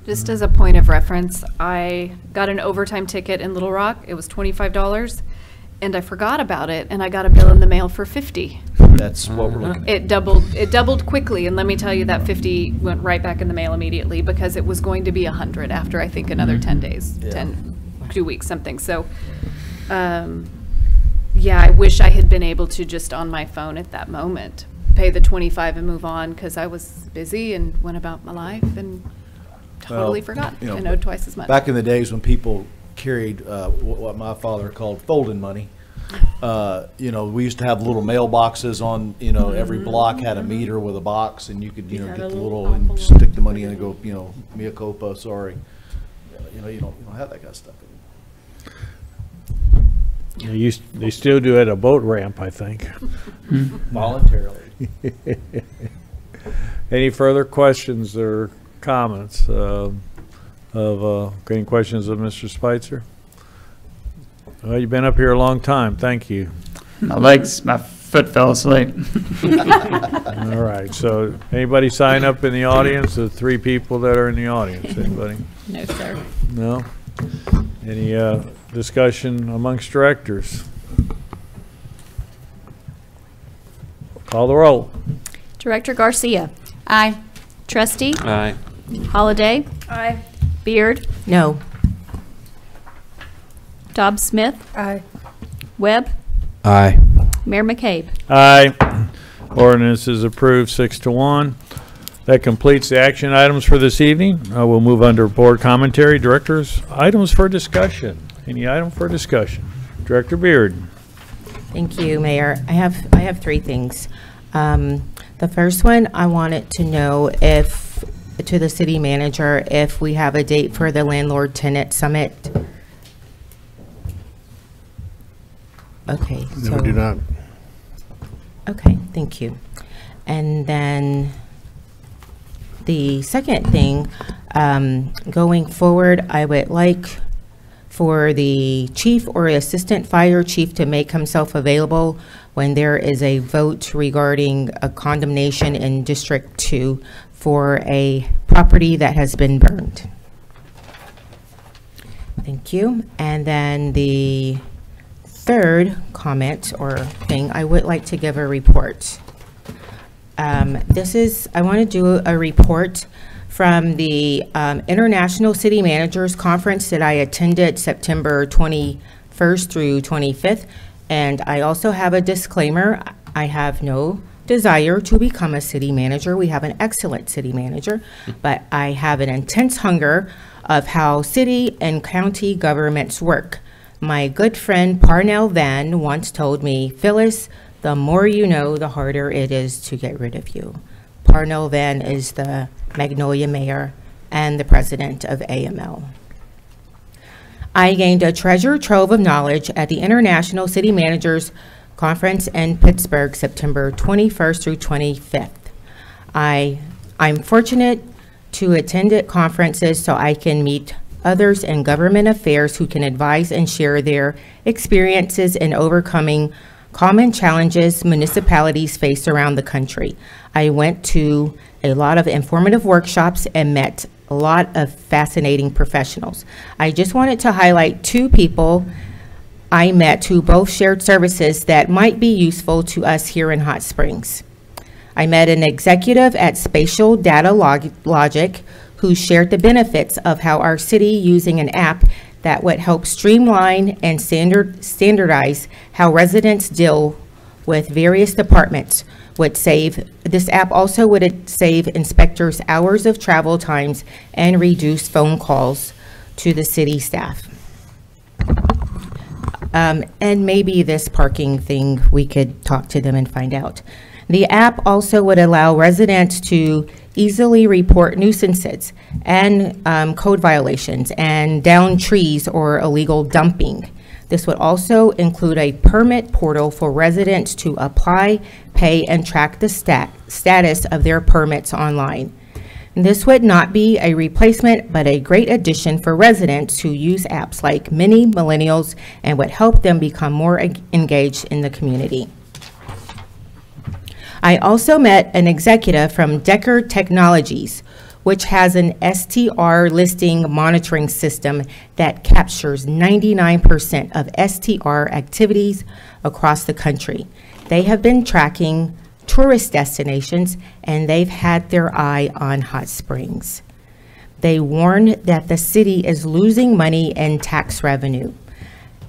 Just as a point of reference, I got an overtime ticket in Little Rock. It was $25, and I forgot about it, and I got a bill in the mail for $50. That's what we're looking at. It doubled quickly, and let me tell you, that $50 went right back in the mail immediately because it was going to be $100 after, I think, another 10 days, 2 weeks, something. So, yeah, I wish I had been able to just on my phone at that moment pay the $25 and move on, because I was busy and went about my life and totally forgot. I owed twice as much. Back in the days when people carried what my father called folding money, we used to have little mailboxes on, every block had a meter with a box, and you could, get the little and stick the money in and go, mea culpa, sorry. You don't have that kind of stuff anymore. They still do at a boat ramp, I think. Voluntarily. Any further questions or comments any questions of Mr. Spitzer? Well, you've been up here a long time. Thank you. My foot fell asleep. All right. So anybody sign up in the audience? The 3 people that are in the audience. Anybody? No, sir. No? Any discussion amongst directors? Call the roll. Director Garcia. Aye. Trustee. Aye. Holliday. Aye. Beard. No. Dobbs Smith. Aye. Webb. Aye. Mayor McCabe. Aye. Ordinance is approved 6-1. That completes the action items for this evening. We'll move under board commentary. Directors, items for discussion. Any item for discussion? Director Beard. Thank you, Mayor. I have 3 things. The first one, I wanted to know to the city manager, if we have a date for the landlord-tenant summit. Okay. No, we do not. Okay, thank you. And then the second thing, going forward, I would like for the chief or assistant fire chief to make himself available when there is a vote regarding a condemnation in District 2 for a property that has been burned. Thank you. And then the third comment or thing, I would like to give a report. I want to do a report from the International City Managers Conference that I attended September 21st through 25th. And I also have a disclaimer. I have no desire to become a city manager. We have an excellent city manager, but I have an intense hunger of how city and county governments work. My good friend Parnell Van once told me, Phyllis, the more you know, the harder it is to get rid of you. Parnell Van is the Magnolia mayor and the president of AML. I gained a treasure trove of knowledge at the International City Managers Conference in Pittsburgh, September 21st through 25th. I'm fortunate to attend at conferences so I can meet others in government affairs who can advise and share their experiences in overcoming common challenges municipalities face around the country. I went to a lot of informative workshops and met a lot of fascinating professionals. I just wanted to highlight 2 people I met who both shared services that might be useful to us here in Hot Springs. I met an executive at Spatial Data Logic who shared the benefits of how our city using an app that would help streamline and standardize how residents deal with various departments would save. This app also would save inspectors hours of travel times and reduce phone calls to the city staff. And maybe this parking thing, we could talk to them and find out. The app also would allow residents to easily report nuisances and code violations and down trees or illegal dumping. This would also include a permit portal for residents to apply, pay, and track the status of their permits online. This would not be a replacement, but a great addition for residents who use apps like many millennials and would help them become more engaged in the community. I also met an executive from Decker Technologies, which has an STR listing monitoring system that captures 99% of STR activities across the country. They have been tracking tourist destinations, and they've had their eye on Hot Springs. They warned that the city is losing money in tax revenue.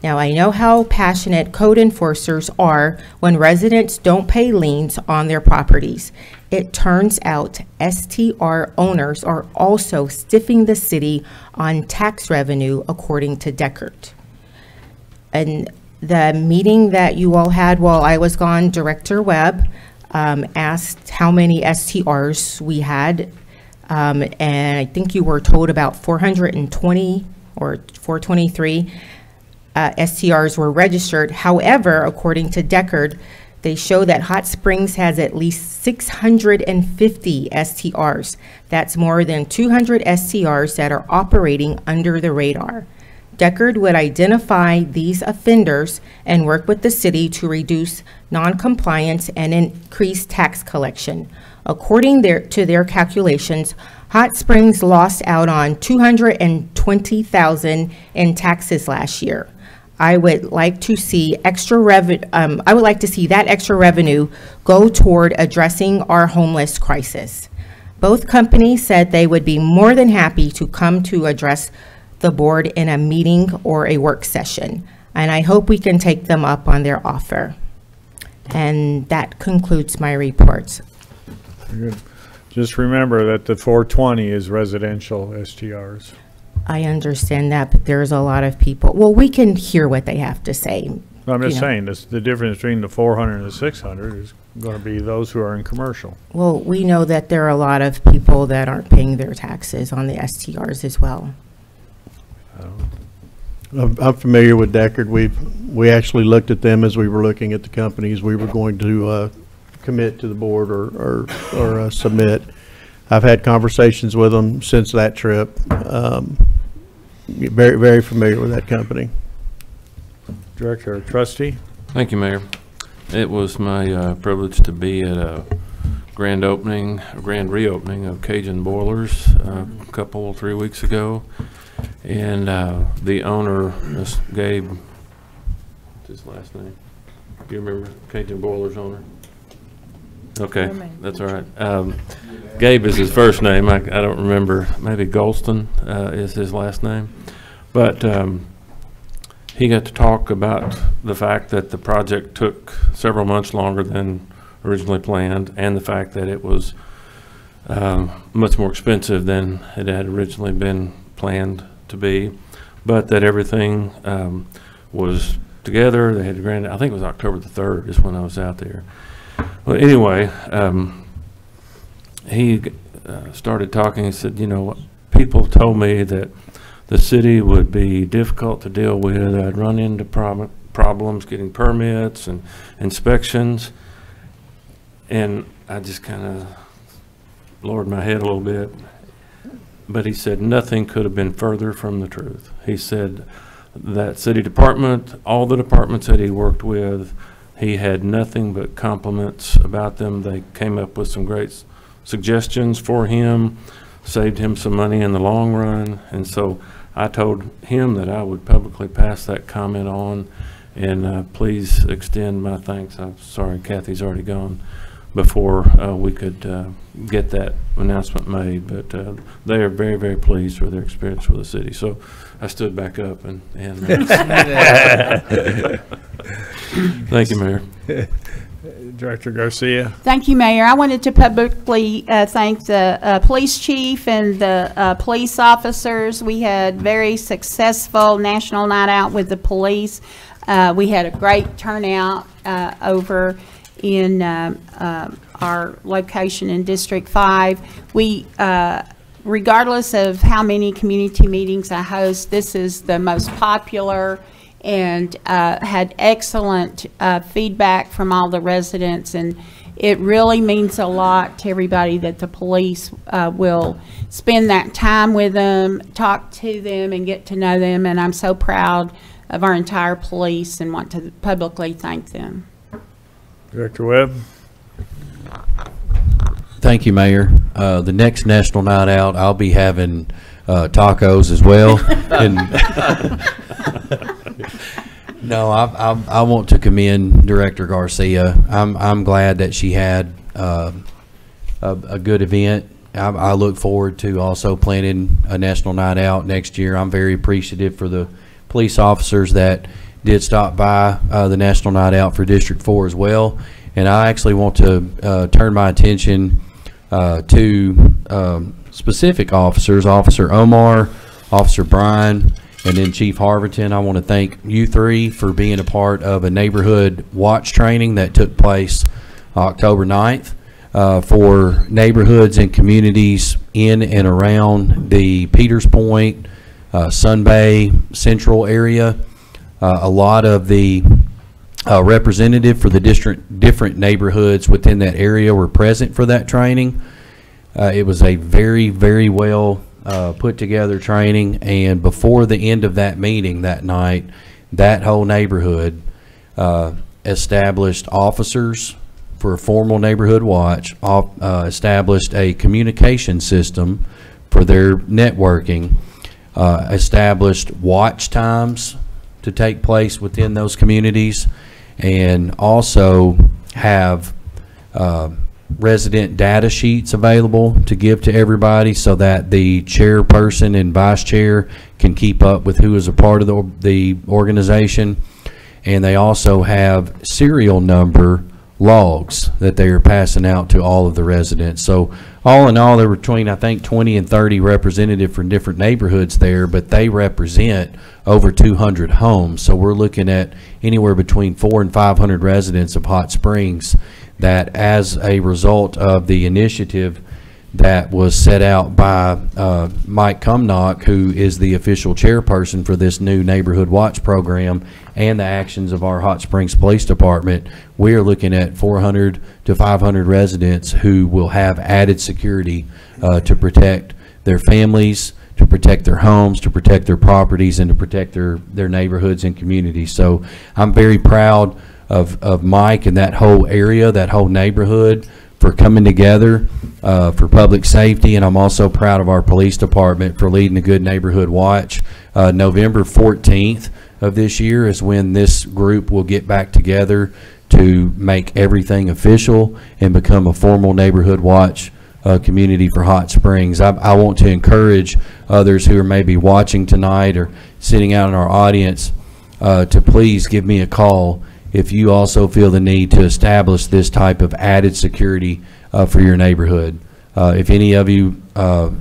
Now, I know how passionate code enforcers are when residents don't pay liens on their properties. It turns out STR owners are also stiffing the city on tax revenue, according to Deckert. And the meeting that you all had while I was gone, Director Webb asked how many STRs we had, and I think you were told about 420 or 423 STRs were registered. However, according to Deckard, they show that Hot Springs has at least 650 STRs. That's more than 200 STRs that are operating under the radar. Deckard would identify these offenders and work with the city to reduce non-compliance and increase tax collection. According to their calculations, Hot Springs lost out on $220,000 in taxes last year. I would like to see extra I would like to see that extra revenue go toward addressing our homeless crisis. Both companies said they would be more than happy to come to address the board in a meeting or a work session, and I hope we can take them up on their offer. And that concludes my reports. Very good. Just remember that the 420 is residential STRs. I understand that, but there's a lot of people. Well, we can hear what they have to say. I'm just saying, the difference between the 400 and the 600 is going to be those who are in commercial. Well, we know that there are a lot of people that aren't paying their taxes on the STRs as well. I'm familiar with Deckard. We actually looked at them as we were looking at the companies we were going to commit to the board or submit. I've had conversations with them since that trip. Very, very familiar with that company. Director, trustee. Thank you, Mayor. It was my privilege to be at a grand reopening of Cajun Boilers a couple, 3 weeks ago. And the owner, Ms. Gabe, what's his last name? Do you remember Cajun Boilers owner? Okay, that's all right. Gabe is his first name. I don't remember. Maybe Golston is his last name. But he got to talk about the fact that the project took several months longer than originally planned, and the fact that it was much more expensive than it had originally been planned to be, but that everything was together. They had grand, I think it was October the 3rd is when I was out there. Well, anyway, he started talking. He said, you know, people told me that the city would be difficult to deal with. I'd run into problems getting permits and inspections. And I just kind of lowered my head a little bit. But he said nothing could have been further from the truth. He said that city department, all the departments that he worked with, he had nothing but compliments about them. They came up with some great suggestions for him, saved him some money in the long run. And so I told him that I would publicly pass that comment on, and please extend my thanks. I'm sorry Kathy's already gone, before we could get that announcement made. But they are very, very pleased with their experience with the city. So I stood back up and thank you, Mayor. Director Garcia. Thank you, Mayor. I wanted to publicly thank the police chief and the police officers. We had very successful National Night Out with the police. We had a great turnout over in our location in District 5. We, regardless of how many community meetings I host, this is the most popular and had excellent feedback from all the residents, and it really means a lot to everybody that the police will spend that time with them, talk to them, and get to know them, and I'm so proud of our entire police and want to publicly thank them. Director Webb. Thank you, Mayor. The next National Night Out, I'll be having tacos as well. And no, I want to commend Director Garcia. I'm glad that she had a good event. I look forward to also planning a National Night Out next year. I'm very appreciative for the police officers that did stop by the National Night Out for District 4 as well. And I actually want to turn my attention to specific officers, Officer Omar, Officer Brian, and then Chief Harverton. I want to thank you three for being a part of a neighborhood watch training that took place October 9th for neighborhoods and communities in and around the Peters Point, Sun Bay Central area. A lot of the representative for the different neighborhoods within that area were present for that training. It was a very, very well put together training, and before the end of that meeting that night, that whole neighborhood established officers for a formal neighborhood watch, established a communication system for their networking, established watch times to take place within those communities, and also have resident data sheets available to give to everybody so that the chairperson and vice chair can keep up with who is a part of the organization. And they also have serial number logs that they are passing out to all of the residents. So all in all, there were between, I think, 20 and 30 representatives from different neighborhoods there, but they represent over 200 homes. So we're looking at anywhere between 400 and 500 residents of Hot Springs that, as a result of the initiative that was set out by Mike Cumnock, who is the official chairperson for this new Neighborhood Watch program, and the actions of our Hot Springs Police Department, we are looking at 400 to 500 residents who will have added security to protect their families, to protect their homes, to protect their properties, and to protect their neighborhoods and communities. So I'm very proud of Mike and that whole area, that whole neighborhood, for coming together for public safety, and I'm also proud of our police department for leading a good neighborhood watch. November 14th of this year is when this group will get back together to make everything official and become a formal neighborhood watch community for Hot Springs. I want to encourage others who are maybe watching tonight or sitting out in our audience to please give me a call if you also feel the need to establish this type of added security for your neighborhood. If any of you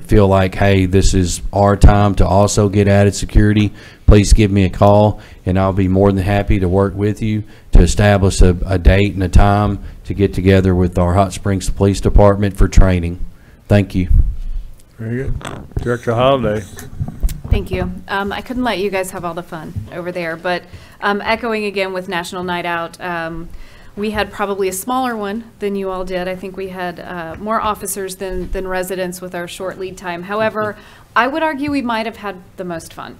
feel like, hey, this is our time to also get added security, please give me a call, and I'll be more than happy to work with you to establish a date and a time to get together with our Hot Springs Police Department for training. Thank you. Very good. Director Holliday. Thank you. I couldn't let you guys have all the fun over there, but echoing again with National Night Out, we had probably a smaller one than you all did. I think we had more officers than residents with our short lead time. However, I would argue we might have had the most fun.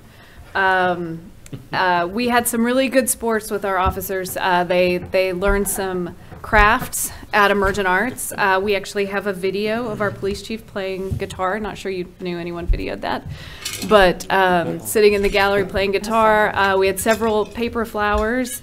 We had some really good sports with our officers. They learned some crafts at Emergent Arts. We actually have a video of our police chief playing guitar. Not sure you knew anyone videoed that, but sitting in the gallery playing guitar. We had several paper flowers,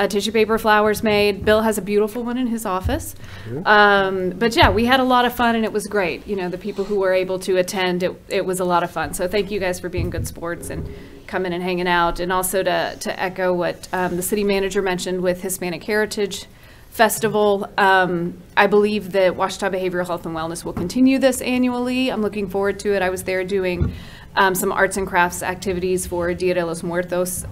tissue paper flowers made. Bill has a beautiful one in his office. But yeah, we had a lot of fun, and it was great. You know, the people who were able to attend, it was a lot of fun. So thank you guys for being good sports and coming and hanging out. And also to echo what the city manager mentioned with Hispanic Heritage Festival. I believe that Ouachita Behavioral Health and Wellness will continue this annually. I'm looking forward to it. I was there doing some arts and crafts activities for Dia de los Muertos.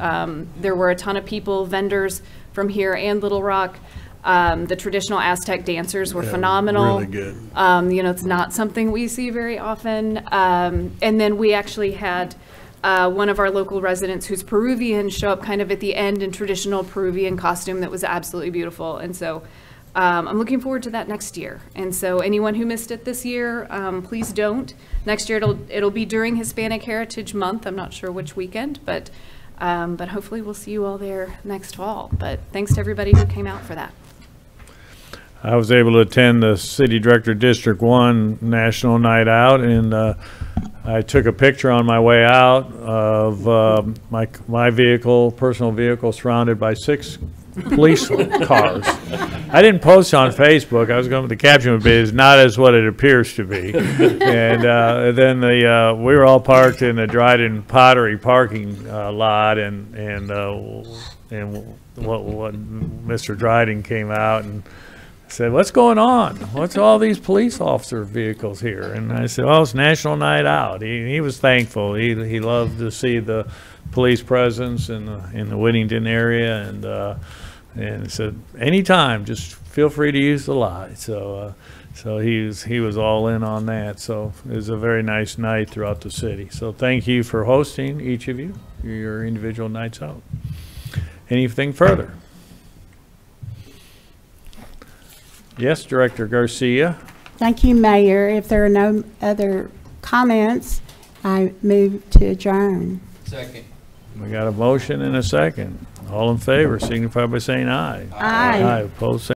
There were a ton of people, vendors from here and Little Rock. The traditional Aztec dancers were phenomenal. Really good. It's not something we see very often. And then we actually had one of our local residents who's Peruvian show up kind of at the end in traditional Peruvian costume that was absolutely beautiful. And so I'm looking forward to that next year. And so anyone who missed it this year, please don't. Next year it'll be during Hispanic Heritage Month. I'm not sure which weekend, but hopefully we'll see you all there next fall. But thanks to everybody who came out for that. I was able to attend the City Director District 1 National Night Out, and I took a picture on my way out of my vehicle, personal vehicle, surrounded by 6 police cars. I didn't post on Facebook. I was going to the caption would be, "It's not as what it appears to be." And then we were all parked in the Dryden Pottery parking lot, and what Mr. Dryden came out and said, "What's going on? What's all these police officer vehicles here?" And I said, "Oh, it's National Night Out." He was thankful. He loved to see the police presence in the Whittington area, and said, "Anytime, just feel free to use the lot." So he was all in on that. So it was a very nice night throughout the city. So thank you for hosting, each of you, your individual nights out. Anything further? Yes, Director Garcia. Thank you, Mayor. If there are no other comments, I move to adjourn. Second. We got a motion and a second. All in favor, signify by saying aye. Aye. Aye, opposed,